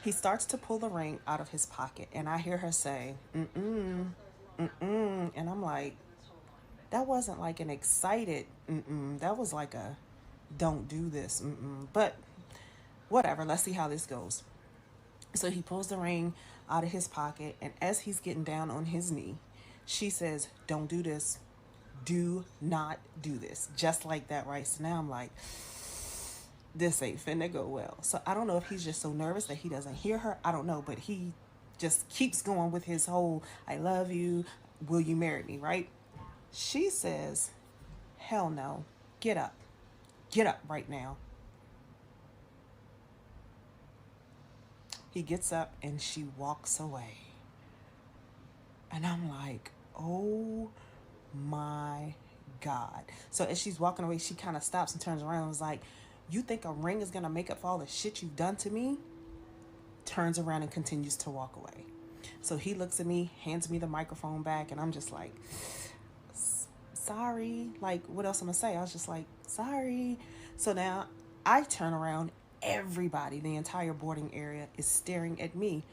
He starts to pull the ring out of his pocket, and I hear her say, mm-mm, mm-mm. And I'm like, that wasn't like an excited mm-mm. That was like a, don't do this, mm-mm. But whatever, let's see how this goes. So he pulls the ring out of his pocket, and as he's getting down on his knee, she says, don't do this. Do not do this. Just like that, right? So now I'm like, this ain't finna go well. So I don't know if he's just so nervous that he doesn't hear her. I don't know, but he just keeps going with his whole, I love you, will you marry me, right? She says, hell no, get up right now. He gets up and she walks away. And I'm like, oh my God. So as she's walking away, she kind of stops and turns around and was like, you think a ring is going to make up for all the shit you've done to me? Turns around and continues to walk away. So he looks at me, hands me the microphone back, and I'm just like, sorry. Like, what else am I gonna say? I was just like, sorry. So now I turn around, everybody, the entire boarding area is staring at me.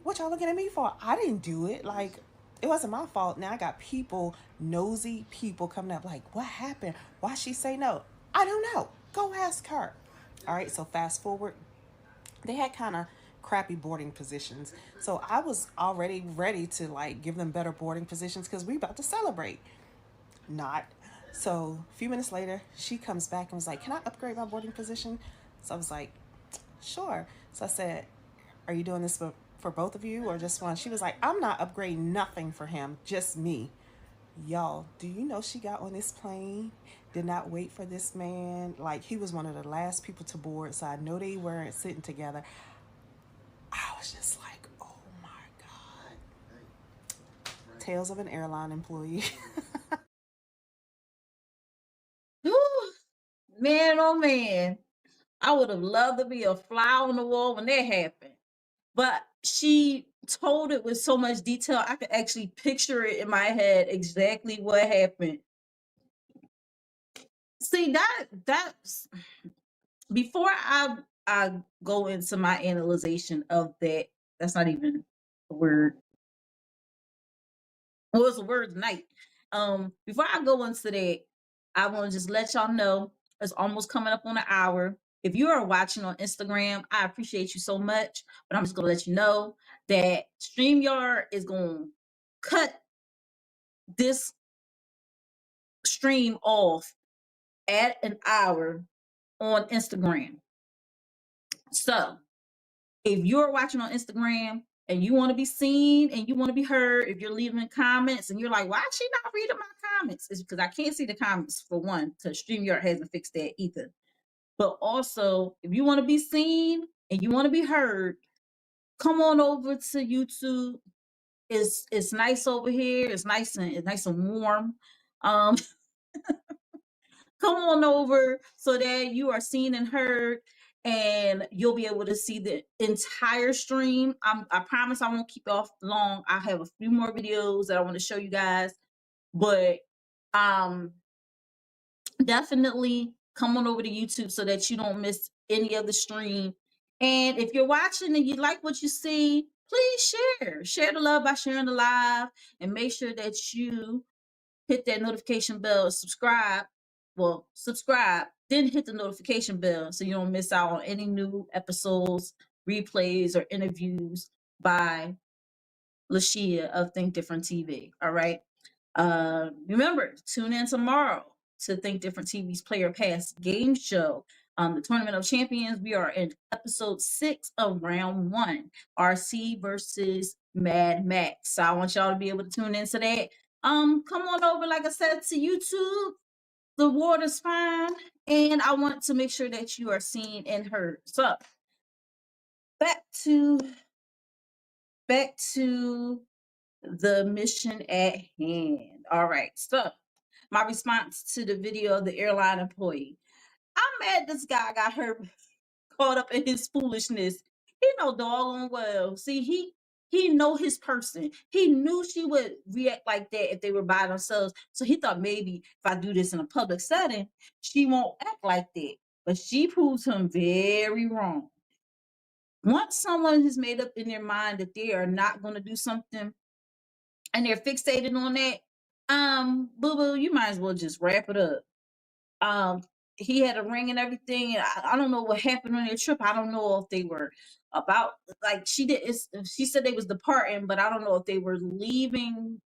What y'all looking at me for? I didn't do it. Like, it wasn't my fault. Now I got people, nosy people coming up like, what happened? Why she say no? I don't know. Go ask her. All right, so fast forward. They had kind of crappy boarding positions. So I was already ready to like give them better boarding positions because we about to celebrate. Not. So a few minutes later, she comes back and was like, can I upgrade my boarding position? So I was like, sure. So I said, are you doing this for both of you or just one? She was like, I'm not upgrading nothing for him, just me. Y'all, do you know she got on this plane, did not wait for this man? Like, he was one of the last people to board, so I know they weren't sitting together. I was just like, oh my God. Tales of an airline employee. Whew. Man, oh man. I would have loved to be a fly on the wall when that happened. But she told it with so much detail, I could actually picture it in my head exactly what happened. See, that's before I go into my analyzation of that. That's not even a word. Well, it's a word tonight. Before I go into that, I want to just let y'all know it's almost coming up on an hour. If you are watching on Instagram, I appreciate you so much. But I'm just gonna let you know that StreamYard is gonna cut this stream off at an hour on Instagram. So if you're watching on Instagram and you want to be seen and you want to be heard, if you're leaving comments and you're like, why is she not reading my comments? It's because I can't see the comments for one, because StreamYard hasn't fixed that either. But also, if you want to be seen and you want to be heard, come on over to YouTube. It's nice over here. It's nice and warm. Um, come on over so that you are seen and heard and you'll be able to see the entire stream. I promise I won't keep off long. I have a few more videos that I want to show you guys, but um definitely come on over to YouTube so that you don't miss any of the stream. And if you're watching and you like what you see, please share the love by sharing the live, and make sure that you hit that notification bell, subscribe. Well, subscribe, then hit the notification bell so you don't miss out on any new episodes, replays, or interviews by Lashia of Think Different TV. All right. Remember, tune in tomorrow to Think Different TV's Player Pass game show. The Tournament of Champions, we are in episode 6 of round 1, RC versus Mad Max. So I want y'all to be able to tune into that. Come on over, like I said, to YouTube. The water's fine, and I want to make sure that you are seen and heard. So back to the mission at hand. All right, so my response to the video of the airline employee. I'm mad this guy got her caught up in his foolishness. He know doggone well. See, he know his person. He knew she would react like that if they were by themselves. So he thought maybe if I do this in a public setting, she won't act like that. But she proves him very wrong. Once someone has made up in their mind that they are not going to do something and they're fixated on that, boo-boo, you might as well just wrap it up. He had a ring and everything. And I don't know what happened on their trip. I don't know if they were about, like, she said they was departing, but I don't know if they were leaving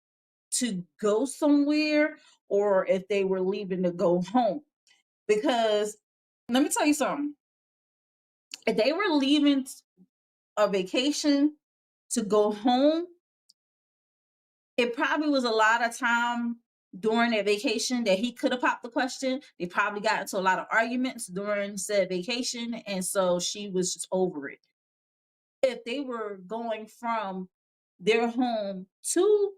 to go somewhere or if they were leaving to go home. Because let me tell you something. If they were leaving a vacation to go home, it probably was a lot of time during that vacation that he could have popped the question. They probably got into a lot of arguments during said vacation, and so she was just over it. if they were going from their home to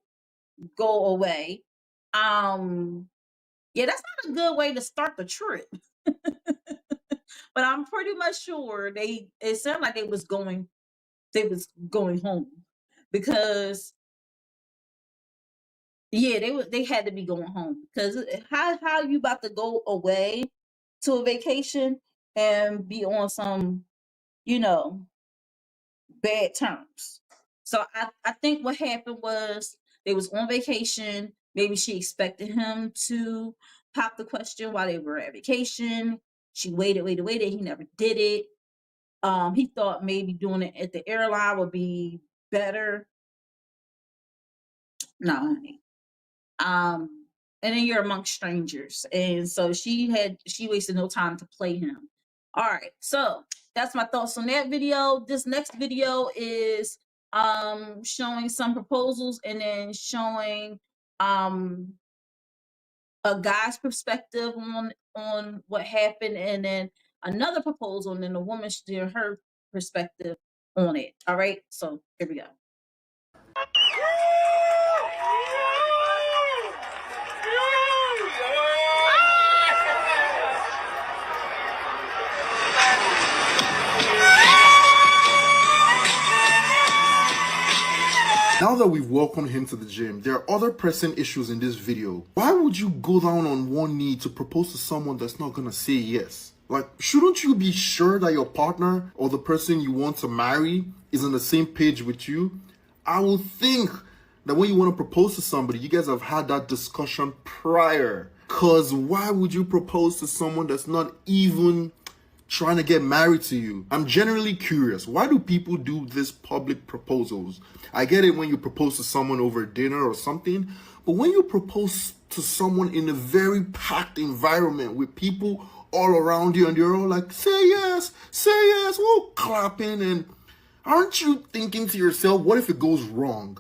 go away, yeah, that's not a good way to start the trip. But I'm pretty much sure it sounded like they was going home, because yeah, they had to be going home, because how you about to go away to a vacation and be on some, you know, bad terms. So I think what happened was they was on vacation. Maybe she expected him to pop the question while they were at vacation. She waited. He never did it. He thought maybe doing it at the airline would be better. No, honey. And then you're amongst strangers. And so she wasted no time to play him. All right, so that's my thoughts on that video. This next video is showing some proposals, and then showing a guy's perspective on what happened, and then another proposal, and then the woman sharing her perspective on it. All right, so here we go. Now that we've welcomed him to the gym, there are other pressing issues in this video. Why would you go down on one knee to propose to someone that's not gonna say yes? Like, shouldn't you be sure that your partner or the person you want to marry is on the same page with you? I would think that when you want to propose to somebody, you guys have had that discussion prior. Cause why would you propose to someone that's not even trying to get married to you? I'm generally curious. Why do people do this public proposals? I get it when you propose to someone over dinner or something, but when you propose to someone in a very packed environment with people all around you and they're all like, say yes, whoa, clapping, and aren't you thinking to yourself, what if it goes wrong?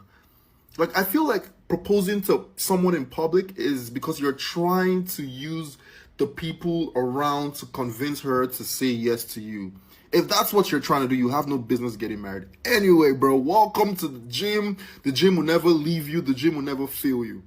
Like, I feel like proposing to someone in public is because you're trying to use the people around to convince her to say yes to you. If that's what you're trying to do, you have no business getting married. Anyway, bro, welcome to the gym. The gym will never leave you. The gym will never fail you.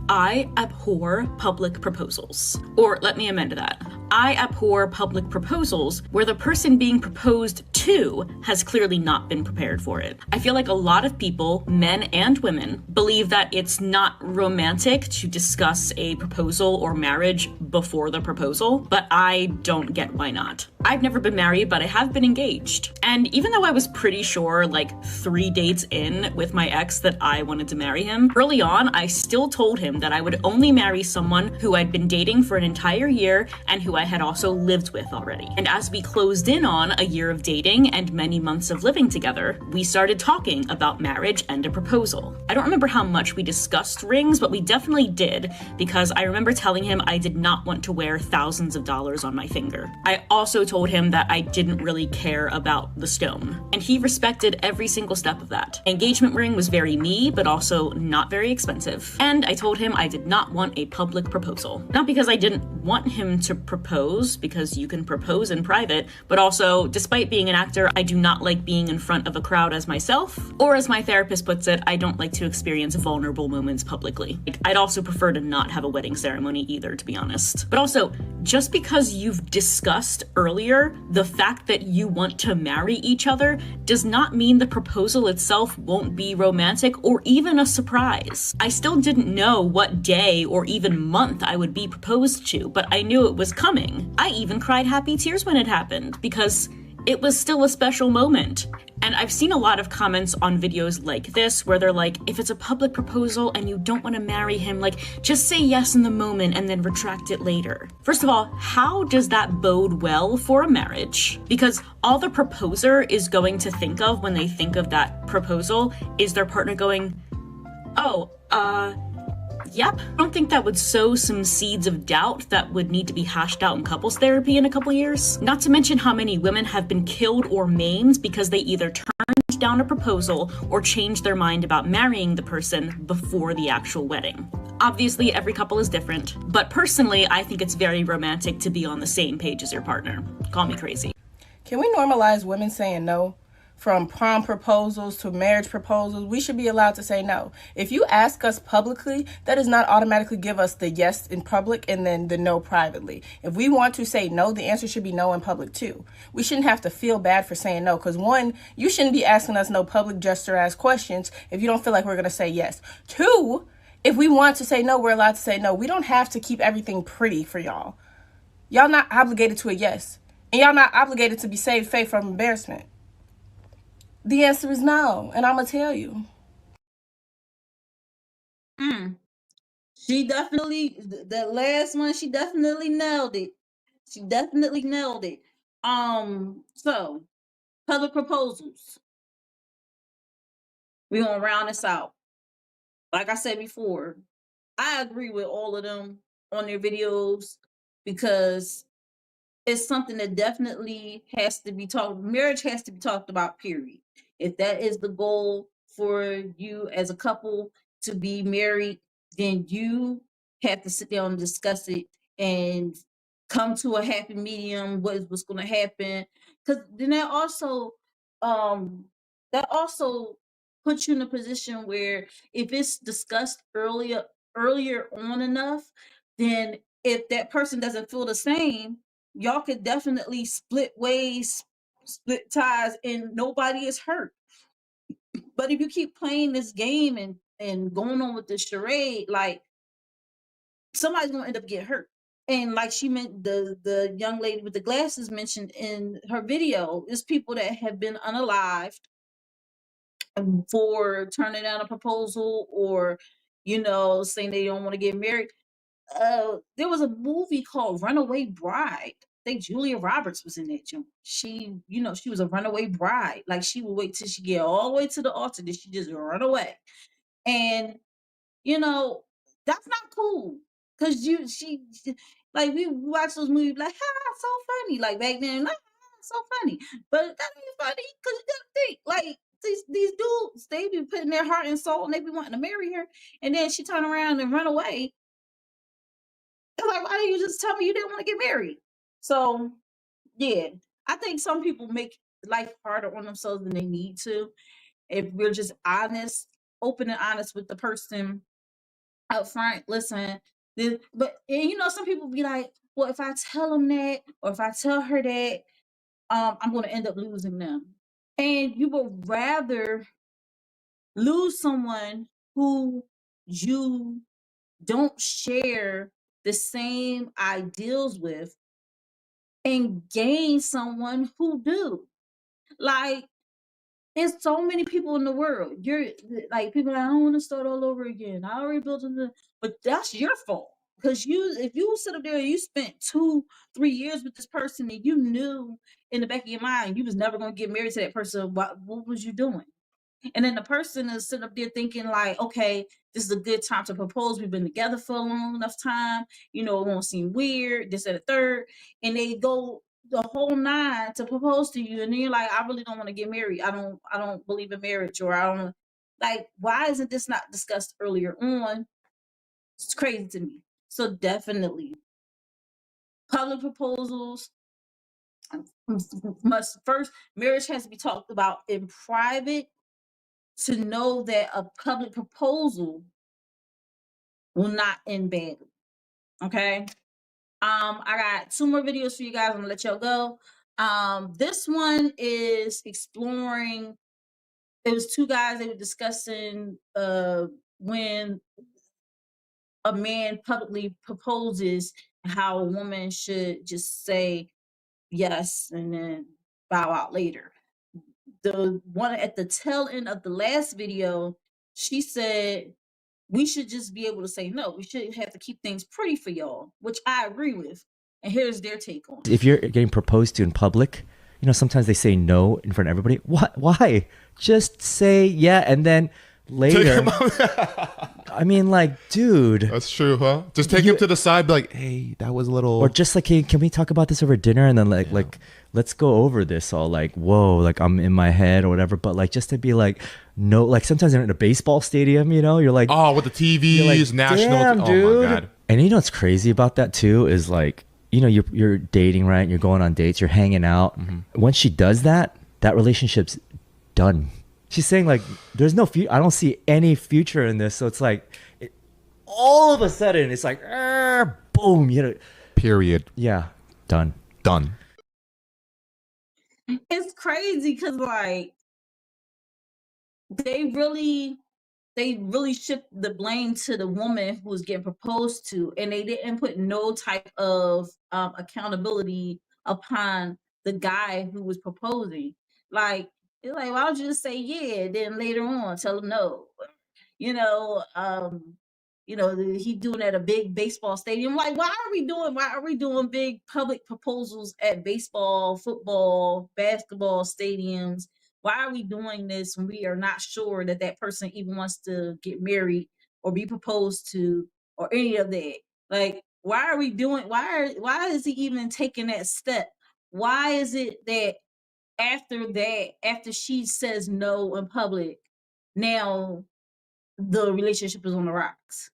I abhor public proposals. Or let me amend that. I abhor public proposals where the person being proposed to has clearly not been prepared for it. I feel like a lot of people, men and women, believe that it's not romantic to discuss a proposal or marriage before the proposal, but I don't get why not. I've never been married, but I have been engaged. And even though I was pretty sure, like 3 dates in with my ex, that I wanted to marry him, early on, I still told him that I would only marry someone who I'd been dating for an entire year and who I had also lived with already. And as we closed in on a year of dating and many months of living together, we started talking about marriage and a proposal. I don't remember how much we discussed rings, but we definitely did, because I remember telling him I did not want to wear thousands of dollars on my finger. I also told him that I didn't really care about the stone, and he respected every single step of that. Engagement ring was very me, but also not very expensive. And I told him I did not want a public proposal. Not because I didn't want him to propose, because you can propose in private, but also, despite being an actor, I do not like being in front of a crowd as myself, or as my therapist puts it, I don't like to experience vulnerable moments publicly. I'd also prefer to not have a wedding ceremony either, to be honest. But also, just because you've discussed earlier the fact that you want to marry each other does not mean the proposal itself won't be romantic or even a surprise. I still didn't know what day or even month I would be proposed to, but I knew it was coming. I even cried happy tears when it happened, because it was still a special moment. And I've seen a lot of comments on videos like this where they're like, if it's a public proposal and you don't want to marry him, like, just say yes in the moment and then retract it later. First of all, how does that bode well for a marriage? Because all the proposer is going to think of when they think of that proposal is their partner going, oh, yep. I don't think that would sow some seeds of doubt that would need to be hashed out in couples therapy in a couple years. Not to mention how many women have been killed or maimed because they either turned down a proposal or changed their mind about marrying the person before the actual wedding. Obviously, every couple is different, but personally, I think it's very romantic to be on the same page as your partner. call me crazy. Can we normalize women saying no? From prom proposals to marriage proposals, we should be allowed to say no. If you ask us publicly, that does not automatically give us the yes in public and then the no privately. If we want to say no, the answer should be no in public too. We shouldn't have to feel bad for saying no, because one, you shouldn't be asking us no public gesture ass questions if you don't feel like we're going to say yes. Two, if we want to say no, we're allowed to say no. We don't have to keep everything pretty for y'all. Y'all not obligated to a yes. And y'all not obligated to be saved faith from embarrassment. The answer is no, and I'm going to tell you. She definitely, that last one, she definitely nailed it. She definitely nailed it. So, public proposals. We're going to round this out. Like I said before, I agree with all of them on their videos because it's something that definitely has to be talked. Marriage has to be talked about, period. If that is the goal for you as a couple to be married, then you have to sit down and discuss it and come to a happy medium. What's going to happen? Because then that also puts you in a position where if it's discussed earlier on enough, then if that person doesn't feel the same, y'all could definitely split ways, split ties, and nobody is hurt. But if you keep playing this game and going on with this charade, like somebody's gonna end up getting hurt. And like she meant, the young lady with the glasses mentioned in her video, is people that have been unalived for turning down a proposal or saying they don't want to get married. There was a movie called Runaway Bride. I think Julia Roberts was in that jump. She was a runaway bride. Like she would wait till she get all the way to the altar, then she just run away. And that's not cool. Cause like we watch those movies like, so funny. Like back then, like, so funny. But that ain't funny because you gotta think like these dudes, they be putting their heart and soul and they be wanting to marry her, and then she turn around and run away. It's like, why didn't you just tell me you didn't want to get married? So, yeah, I think some people make life harder on themselves than they need to. If we're just honest, open and honest with the person up front, listen. But some people be like, well, if I tell them that, or if I tell her that, I'm going to end up losing them. And you would rather lose someone who you don't share the same ideals with and gain someone who do. Like, there's so many people in the world. You're like, people are like, I don't want to start all over again. I already built it, but that's your fault. Because if you sit up there and you spent 2-3 years with this person and you knew in the back of your mind you was never going to get married to that person, what was you doing? And then the person is sitting up there thinking like, okay, this is a good time to propose. We've been together for a long enough time. It won't seem weird, this and the third. And they go the whole 9 to propose to you. And then you're like, I really don't want to get married. I don't believe in marriage, or I don't like, why isn't this not discussed earlier on? It's crazy to me. So definitely public proposals marriage has to be talked about in private, to know that a public proposal will not end badly. Okay. I got 2 more videos for you guys. I'm gonna let y'all go. This one is exploring. It was 2 guys, they were discussing when a man publicly proposes, how a woman should just say yes and then bow out later. The one at the tail end of the last video, she said we should just be able to say no. We shouldn't have to keep things pretty for y'all, which I agree with. And here's their take on it. If you're getting proposed to in public, sometimes they say no in front of everybody. What? Why? Just say yeah, and then later. I mean, like, dude. That's true, huh? Just take him to the side, be like, hey, that was a little. Or just like, hey, can we talk about this over dinner? And then like, let's go over this all like, whoa, like I'm in my head or whatever. But like, just to be like, no, like sometimes they're in a baseball stadium, you're like, oh, with the TVs, like, national. Damn, oh dude. My God. And what's crazy about that too is like, you know, you're dating, right? You're going on dates, you're hanging out. Once she does that, that relationship's done. She's saying like, there's no future. I don't see any future in this. So it's like, all of a sudden, it's like, boom, you know. Period. Yeah, done. Done. It's crazy because like they really shift the blame to the woman who was getting proposed to, and they didn't put no type of accountability upon the guy who was proposing. Like, it's like, why don't you just say yeah, then later on tell him no? You know, he doing at a big baseball stadium. Like, why are we doing big public proposals at baseball, football, basketball stadiums? Why are we doing this when we are not sure that that person even wants to get married or be proposed to or any of that? Like, why is he even taking that step? Why is it that after she says no in public, now the relationship is on the rocks?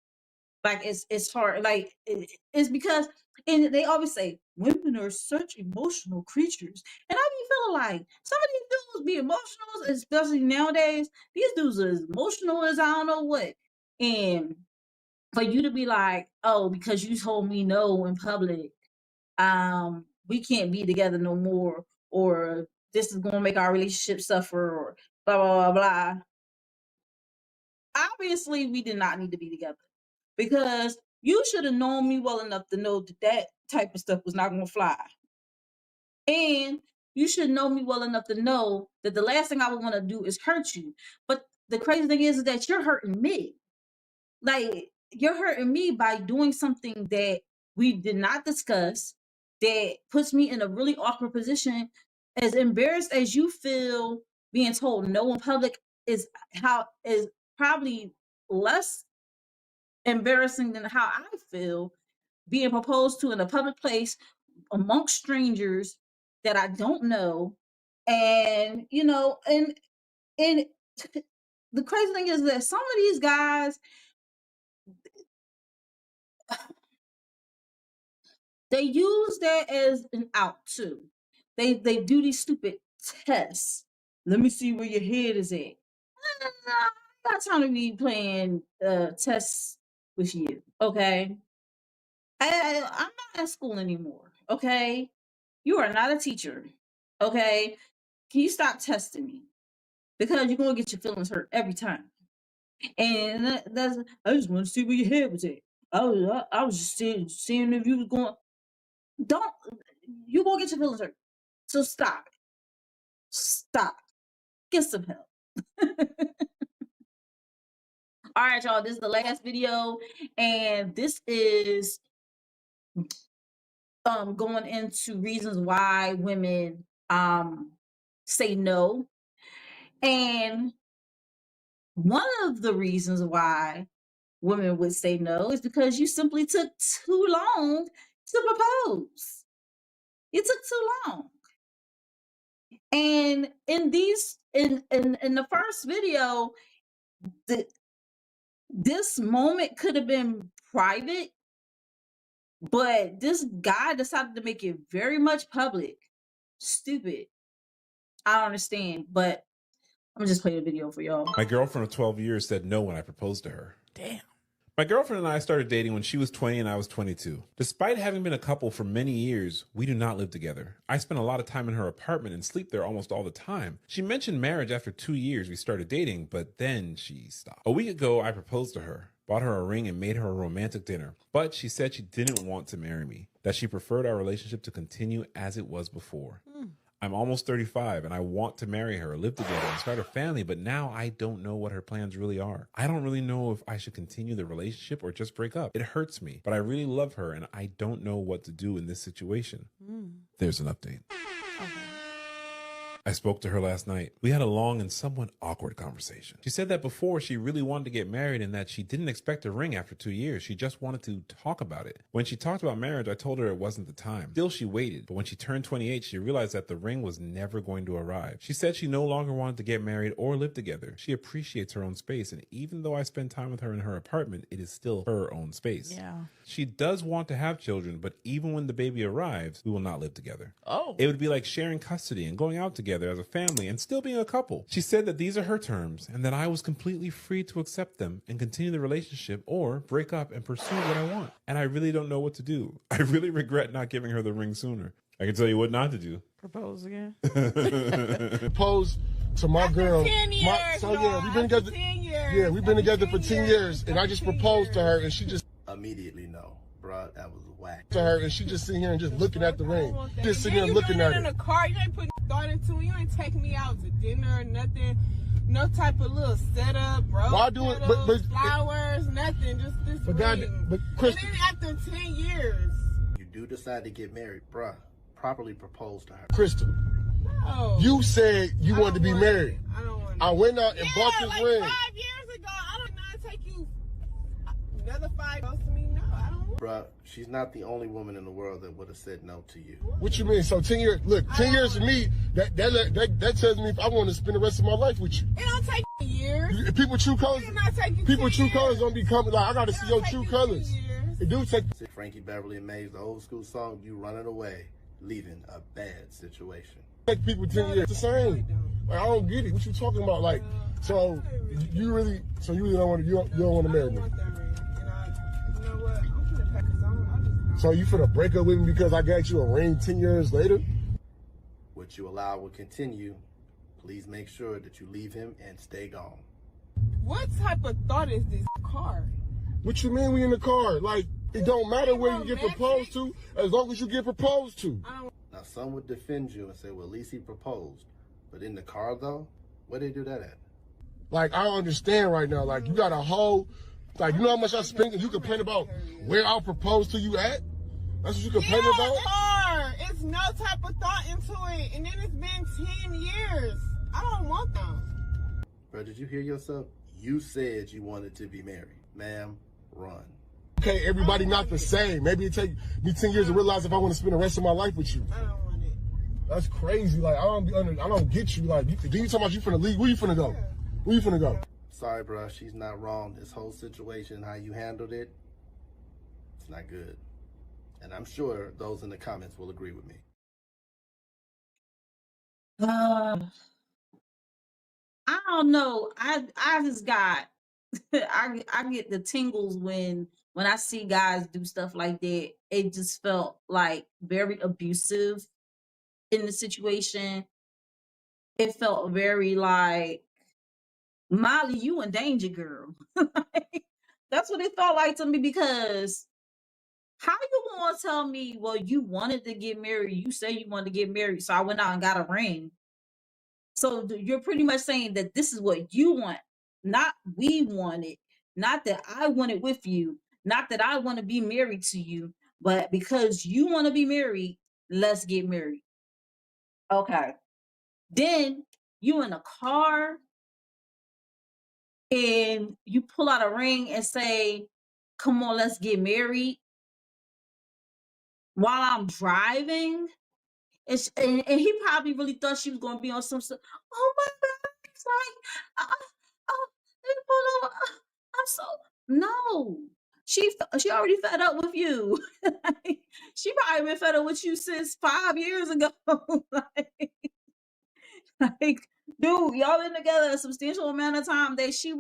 Like, it's hard. Like, it's because, and they always say women are such emotional creatures, and I be feeling like some of these dudes be emotional, especially nowadays. These dudes are as emotional as I don't know what, and for you to be like, oh, because you told me no in public, we can't be together no more, or this is gonna make our relationship suffer, or blah blah blah blah. Obviously, we did not need to be together, because you should have known me well enough to know that that type of stuff was not going to fly. And you should know me well enough to know that the last thing I would want to do is hurt you. But the crazy thing is that you're hurting me. Like, you're hurting me by doing something that we did not discuss, that puts me in a really awkward position. As embarrassed as you feel being told no in public is probably less embarrassing than how I feel being proposed to in a public place amongst strangers that I don't know. And and the crazy thing is that some of these guys, they use that as an out too. They do these stupid tests. Let me see where your head is at. I got time to be playing tests with you, okay? I'm not at school anymore, okay? You are not a teacher, okay? Can you stop testing me? Because you're gonna get your feelings hurt every time. And that's, I just want to see where your head was at. I was just seeing if you was going. Don't, you gonna get your feelings hurt. So stop it. Stop. Get some help. All right, y'all. This is the last video, and this is going into reasons why women say no. And one of the reasons why women would say no is because you simply took too long to propose. You took too long. And in the first video, this moment could have been private, but this guy decided to make it very much public. Stupid. I don't understand, but I'm gonna just play the video for y'all. My girlfriend of 12 years said no when I proposed to her. Damn. My girlfriend and I started dating when she was 20 and I was 22. Despite having been a couple for many years, we do not live together. I spent a lot of time in her apartment and sleep there almost all the time. She mentioned marriage after 2 years we started dating, but then she stopped. A week ago, I proposed to her, bought her a ring, and made her a romantic dinner. But she said she didn't want to marry me, that she preferred our relationship to continue as it was before. I'm almost 35 and I want to marry her, live together, and start a family, but now I don't know what her plans really are. I don't really know if I should continue the relationship or just break up. It hurts me, but I really love her and I don't know what to do in this situation. There's an update. I spoke to her last night. We had a long and somewhat awkward conversation. She said that before she really wanted to get married and that she didn't expect a ring after 2 years. She just wanted to talk about it. When she talked about marriage, I told her it wasn't the time. Still, she waited, but when she turned 28, she realized that the ring was never going to arrive. She said she no longer wanted to get married or live together. She appreciates her own space, and even though I spend time with her in her apartment, it is still her own space. Yeah. She does want to have children, but even when the baby arrives, we will not live together. Oh. It would be like sharing custody and going out together as a family and still being a couple. She said that these are her terms and that I was completely free to accept them and continue the relationship or break up and pursue what I want. And I really don't know what to do. I really regret not giving her the ring sooner. I can tell you what not to do. Propose again. Propose to my girl. 10 years, we've been together. 10 years. Yeah, we've been together for 10 years, and I just proposed to her, and she just immediately no, bro. That was whack. To her, and she just sitting here and just looking at the ring, just sitting here You looking doing at in it. the car. You ain't putting thought into it. You ain't taking me out to dinner or nothing. No type of little setup, bro. Why do it? But flowers, nothing. Just this But ring. God, but Kristen, And then after 10 years. You do decide to get married, bruh. Properly propose to her. Kristen, No. you said you wanted to be married. I don't want I went out and bought this like ring. 5 years ago. I don't not take you another 5 years to me. No, I don't want. Bruh, she's not the only woman in the world that would have said no to you. What you mean? So 10 years? Look, 10 years for me. That tells me if I want to spend the rest of my life with you. It don't take years. People true colors. It not take you People 10 true years. colors don't be coming. Like I got to see your true colors. It do take. Frankie Beverly and Mays, the old school song, you running away, leaving a bad situation. Take people 10 years. The same. Like I don't get it. What you talking about? Like, so you really don't want to. You don't want to marry me. So you finna break up with me because I got you a ring 10 years later? What you allow will continue. Please make sure that you leave him and stay gone. What type of thought is this car? What you mean we in the car? Like, it don't matter where you get proposed to, as long as you get proposed to. Now, some would defend you and say, well, at least he proposed. But in the car, though, where they do that at? Like, I don't understand right now. Like, you got a whole, like, you know how much I spent and you complain about where I'll propose to you at? That's what you complain about? Car. It's no type of thought into it. And then it's been 10 years. I don't want them. Bro, did you hear yourself? You said you wanted to be married. Ma'am, run. Okay, everybody not the same. Maybe it take me 10 years to realize if I want to spend the rest of my life with you. I don't want it. That's crazy. Like, I don't get you. Like, then you talking about you finna leave. Where you finna go? Where you finna go? Sorry, bro. She's not wrong. This whole situation, how you handled it, it's not good. And I'm sure those in the comments will agree with me. I don't know. I just got I get the tingles when I see guys do stuff like that. It just felt like very abusive in the situation. It felt very like, Molly, you in danger, girl. That's what it felt like to me, because how you gonna tell me, well, you wanted to get married, you say you wanted to get married, so I went out and got a ring. So you're pretty much saying that this is what you want, not we want it, not that I want it with you, not that I want to be married to you, but because you want to be married, let's get married. Okay. Then you in a car and you pull out a ring and say, come on, let's get married, while I'm driving. And he probably really thought she was going to be on some stuff. Oh my God. It's like, they pull over. I'm so, no. She already fed up with you. She probably been fed up with you since 5 years ago. like, dude, y'all been together a substantial amount of time that she's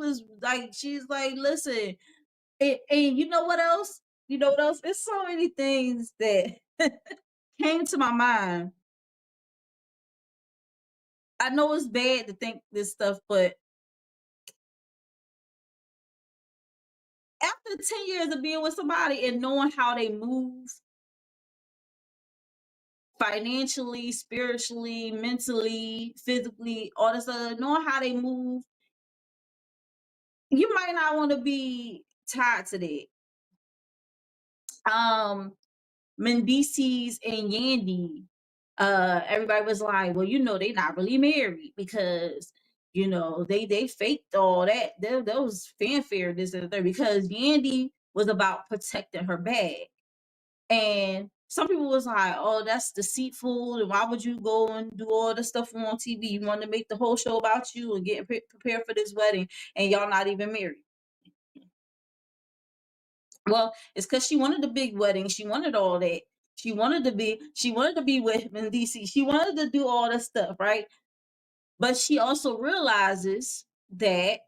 like, listen. And you know what else? You know what else? There's so many things that came to my mind. I know it's bad to think this stuff, but after 10 years of being with somebody and knowing how they move financially, spiritually, mentally, physically, all this other, knowing how they move, you might not want to be tied to that. Mendices and Yandy, everybody was like, well, they not really married because they faked all that. There was fanfare, this and that, because Yandy was about protecting her bag. And some people was like, oh, that's deceitful, and why would you go and do all this stuff on TV? You want to make the whole show about you and get prepared for this wedding, and y'all not even married. Well, it's because she wanted the big wedding. She wanted all that. She wanted to be with him in DC. She wanted to do all this stuff, right? But she also realizes that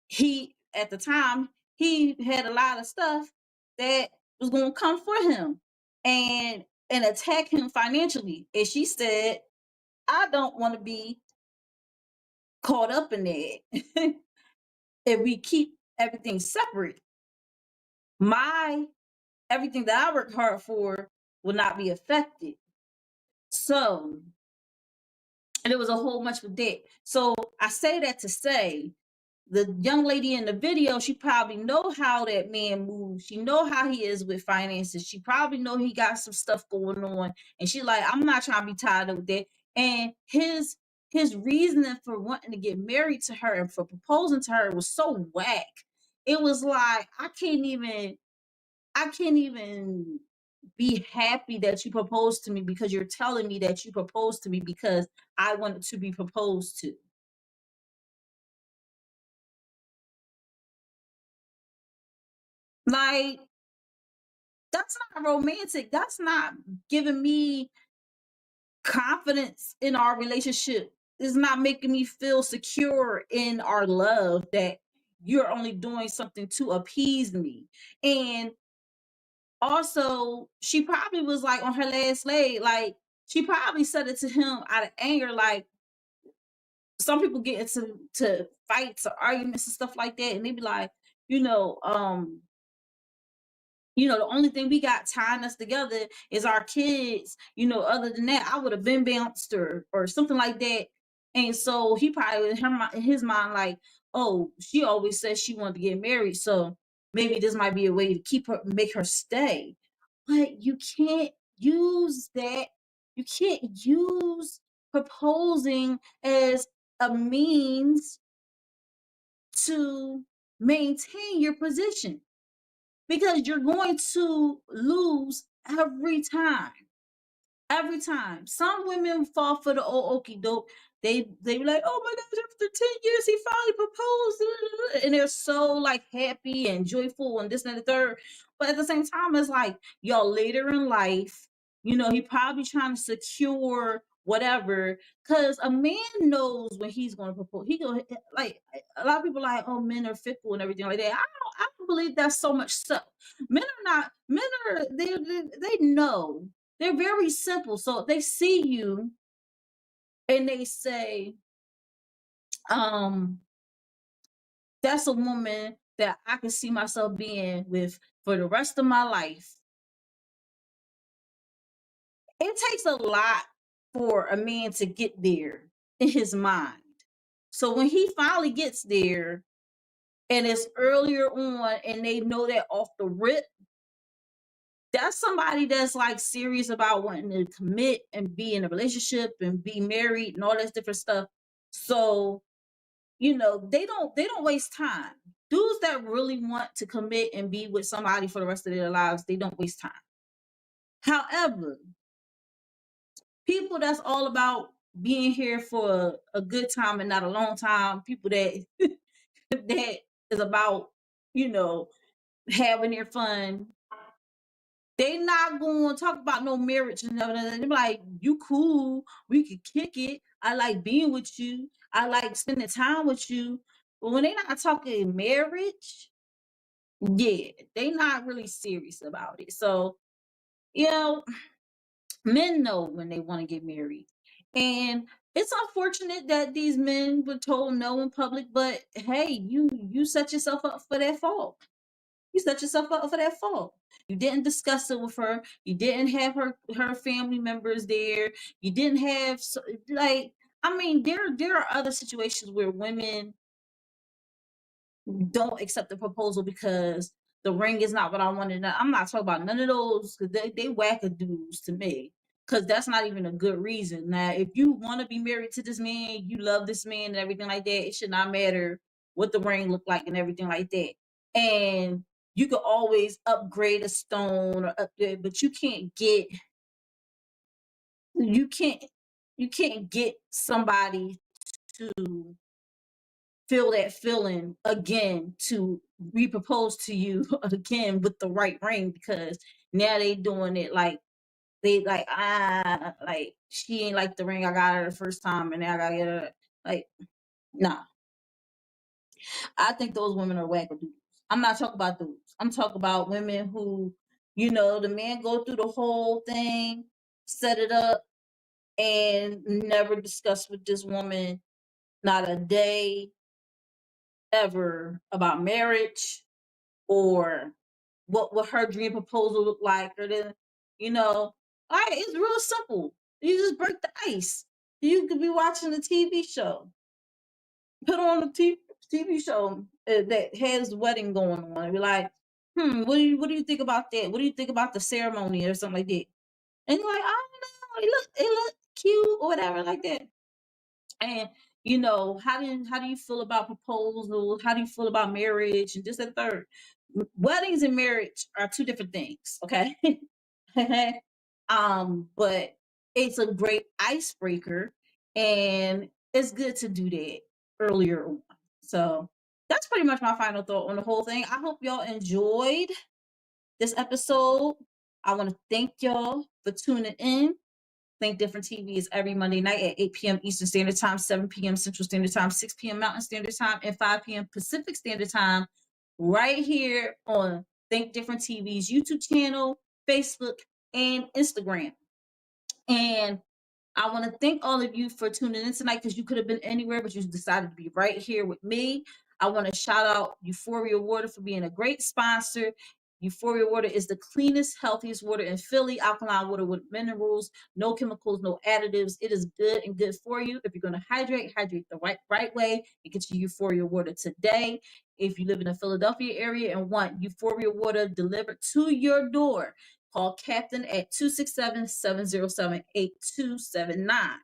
he, at the time, he had a lot of stuff that was going to come for him and attack him financially. And she said, I don't want to be caught up in that. If we keep everything separate, everything that I worked hard for will not be affected. So, and there was a whole bunch with that. So I say that to say, the young lady in the video, she probably know how that man moves. She know how he is with finances. She probably know he got some stuff going on. And she like, I'm not trying to be tied up with that. And his reasoning for wanting to get married to her and for proposing to her was so whack. It was like, I can't even be happy that you proposed to me because you're telling me that you proposed to me because I wanted to be proposed to. Like, that's not romantic. That's not giving me confidence in our relationship. It's not making me feel secure in our love that you're only doing something to appease me. And also, she probably was like on her last leg, like she probably said it to him out of anger. Like, some people get into fights or arguments and stuff like that, and they be like, the only thing we got tying us together is our kids. Other than that, I would have been bounced or something like that. And so he probably in his mind like, oh, she always says she wanted to get married, so maybe this might be a way to make her stay. But you can't use that. You can't use proposing as a means to maintain your position, because you're going to lose every time. Every time. Some women fall for the old okie doke. They be like, oh my gosh, after 10 years he finally proposed. And they're so like happy and joyful and this and the third. But at the same time, it's like, y'all, later in life, he probably trying to secure whatever. Cause a man knows when he's gonna propose. He go like, a lot of people like, oh, men are fickle and everything like that. I don't believe that's so much so. Men are they know. They're very simple. So if they see you and they say, that's a woman that I can see myself being with for the rest of my life. It takes a lot for a man to get there in his mind. So when he finally gets there and it's earlier on and they know that off the rip, that's somebody that's like serious about wanting to commit and be in a relationship and be married and all this different stuff. So, they don't waste time. Dudes that really want to commit and be with somebody for the rest of their lives, they don't waste time. However, people that's all about being here for a good time and not a long time, people that that is about, having their fun, they not going to talk about no marriage and everything. They're like, you cool, we could kick it. I like being with you. I like spending time with you. But when they're not talking marriage, yeah, they not really serious about it. So, men know when they want to get married. And it's unfortunate that these men were told no in public, but hey, you set yourself up for that fall. You set yourself up for that fall. You didn't discuss it with her. You didn't have her family members there. You didn't have there are other situations where women don't accept the proposal because the ring is not what I wanted. I'm not talking about none of those, because they wackadoos to me. Because that's not even a good reason. Now, if you want to be married to this man, you love this man and everything like that, it should not matter what the ring look like and everything like that. And you could always upgrade a stone or upgrade, but you can't get somebody to feel that feeling again, to repropose to you again with the right ring, because now they doing it like they like she ain't like the ring I got her the first time and now I gotta get her. Like, nah. I think those women are wackadoodles. I'm not talking about dudes. I'm talking about women who, the man go through the whole thing, set it up, and never discuss with this woman not a day ever about marriage or what her dream proposal look like, or it's real simple. You just break the ice. You could be watching a TV show, put on a TV show that has the wedding going on, and be like, what do you think about that? What do you think about the ceremony or something like that? And you're like, I don't know, it look cute or whatever like that. And how do you feel about proposals? How do you feel about marriage and this and third? Weddings and marriage are two different things, okay? But it's a great icebreaker, and it's good to do that earlier on. So that's pretty much my final thought on the whole thing. I hope y'all enjoyed this episode. I want to thank y'all for tuning in. Think Different TV is every Monday night at 8 p.m. Eastern Standard Time, 7 p.m. Central Standard Time, 6 p.m. Mountain Standard Time, and 5 p.m. Pacific Standard Time, right here on Think Different TV's YouTube channel, Facebook, and Instagram. And I want to thank all of you for tuning in tonight, because you could have been anywhere, but you decided to be right here with me. I want to shout out Euphoria Water for being a great sponsor. Euphoria Water is the cleanest, healthiest water in Philly. Alkaline water with minerals, no chemicals, no additives. It is good and good for you. If you're going to hydrate the right way, and get your Euphoria Water today. If you live in the Philadelphia area and want Euphoria Water delivered to your door, call Captain at 267-707-8279.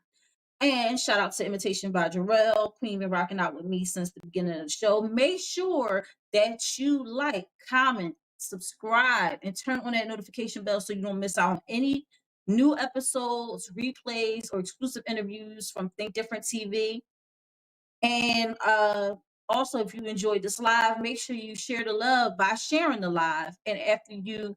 And shout out to Imitation by Jarrell. Queen been rocking out with me since the beginning of the show. Make sure that you like, comment, subscribe, and turn on that notification bell so you don't miss out on any new episodes, replays, or exclusive interviews from Think Different TV. And also, if you enjoyed this live, make sure you share the love by sharing the live. And after you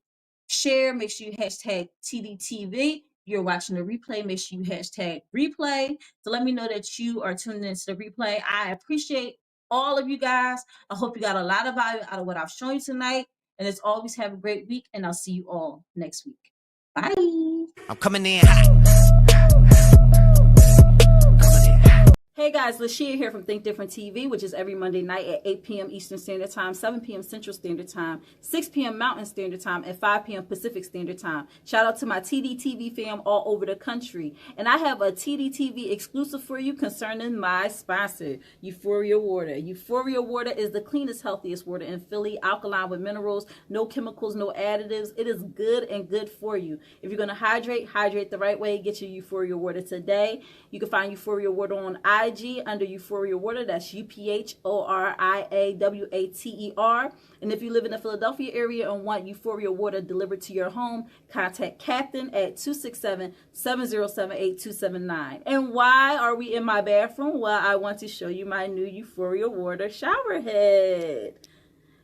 share, make sure you hashtag Tdtv. You're watching the replay, make sure you hashtag replay to let me know that you are tuning into the replay. I appreciate all of you guys. I hope you got a lot of value out of what I've shown you tonight. And as always, have a great week, and I'll see you all next week. Bye. I'm coming in hot. Hey guys, Lashia here from Think Different TV, which is every Monday night at 8 p.m. Eastern Standard Time, 7 p.m. Central Standard Time, 6 p.m. Mountain Standard Time, and 5 p.m. Pacific Standard Time. Shout out to my Tdtv fam all over the country. And I have a Tdtv exclusive for you concerning my sponsor, Euphoria Water. Euphoria Water is the cleanest, healthiest water in Philly, alkaline with minerals, no chemicals, no additives. It is good and good for you. If you're going to hydrate the right way. Get your Euphoria Water today. You can find Euphoria Water on IG under Euphoria Water. That's UPHORIAWATER. And if you live in the Philadelphia area and want Euphoria Water delivered to your home, contact Captain at 267-707-8279. And why are we in my bathroom? Well, I want to show you my new Euphoria Water shower head.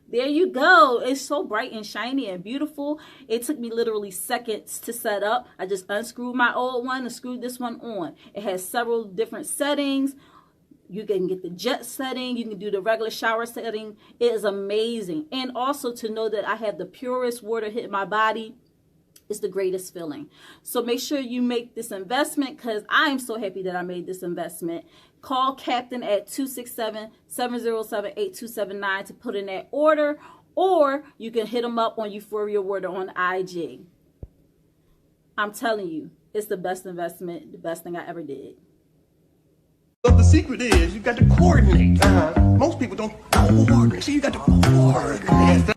There you go. It's so bright and shiny and beautiful. It took me literally seconds to set up. I just unscrewed my old one and screwed this one on. It has several different settings. You can get the jet setting. You can do the regular shower setting. It is amazing. And also to know that I have the purest water hit my body is the greatest feeling. So make sure you make this investment, because I am so happy that I made this investment. Call Captain at 267-707-8279 to put in that order, or you can hit them up on Euphoria Water on IG. I'm telling you, it's the best investment, the best thing I ever did. But the secret is you got to coordinate. Most people don't coordinate, so you got to coordinate.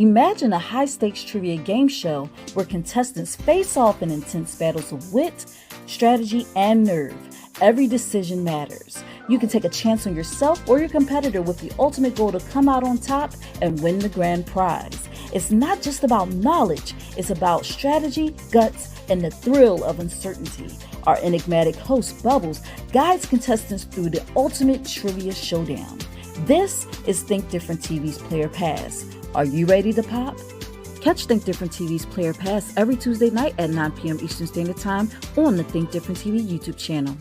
Imagine a high-stakes trivia game show where contestants face off in intense battles of wit, strategy, and nerve. Every decision matters. You can take a chance on yourself or your competitor with the ultimate goal to come out on top and win the grand prize. It's not just about knowledge, it's about strategy, guts, and the thrill of uncertainty. Our enigmatic host, Bubbles, guides contestants through the ultimate trivia showdown. This is Think Different TV's Player Pass. Are you ready to pop? Catch Think Different TV's Player Pass every Tuesday night at 9 p.m. Eastern Standard Time on the Think Different TV YouTube channel.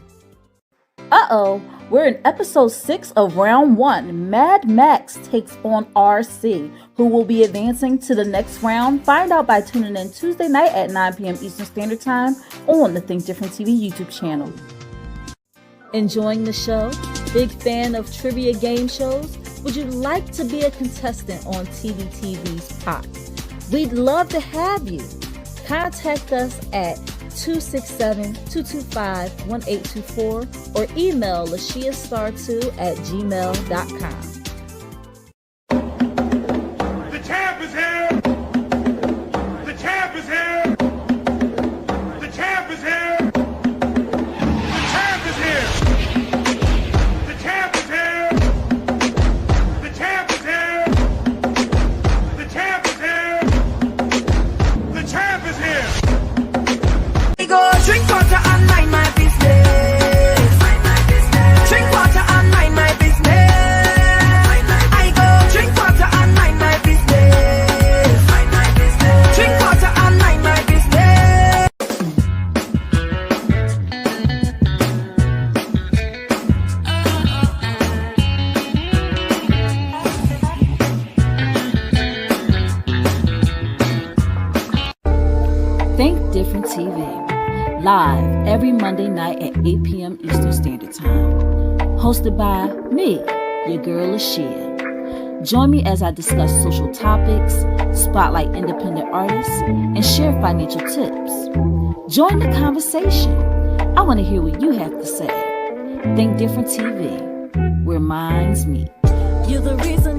We're in episode 6 of round 1. Mad Max takes on RC. Who will be advancing to the next round? Find out by tuning in Tuesday night at 9 p.m. Eastern Standard Time on the Think Different TV YouTube channel. Enjoying the show? Big fan of trivia game shows? Would you like to be a contestant on Tdtv's Pop? We'd love to have you. Contact us at 267-225-1824 or email lashiastar2@gmail.com. The champ is here! The champ is here! The champ is here! The champ is here! The champ is here! The champ is here! The champ is here! The champ is here! I go drink water and mind my business. Drink water and mind my business. I go drink water and mind my business. Drink water and mind my business. Think Different TV. Live every Monday night at 8 p.m. Eastern Standard Time. Hosted by me, your girl Lashia. Join me as I discuss social topics, spotlight independent artists, and share financial tips. Join the conversation. I want to hear what you have to say. Think Different TV, where minds meet. You're the reason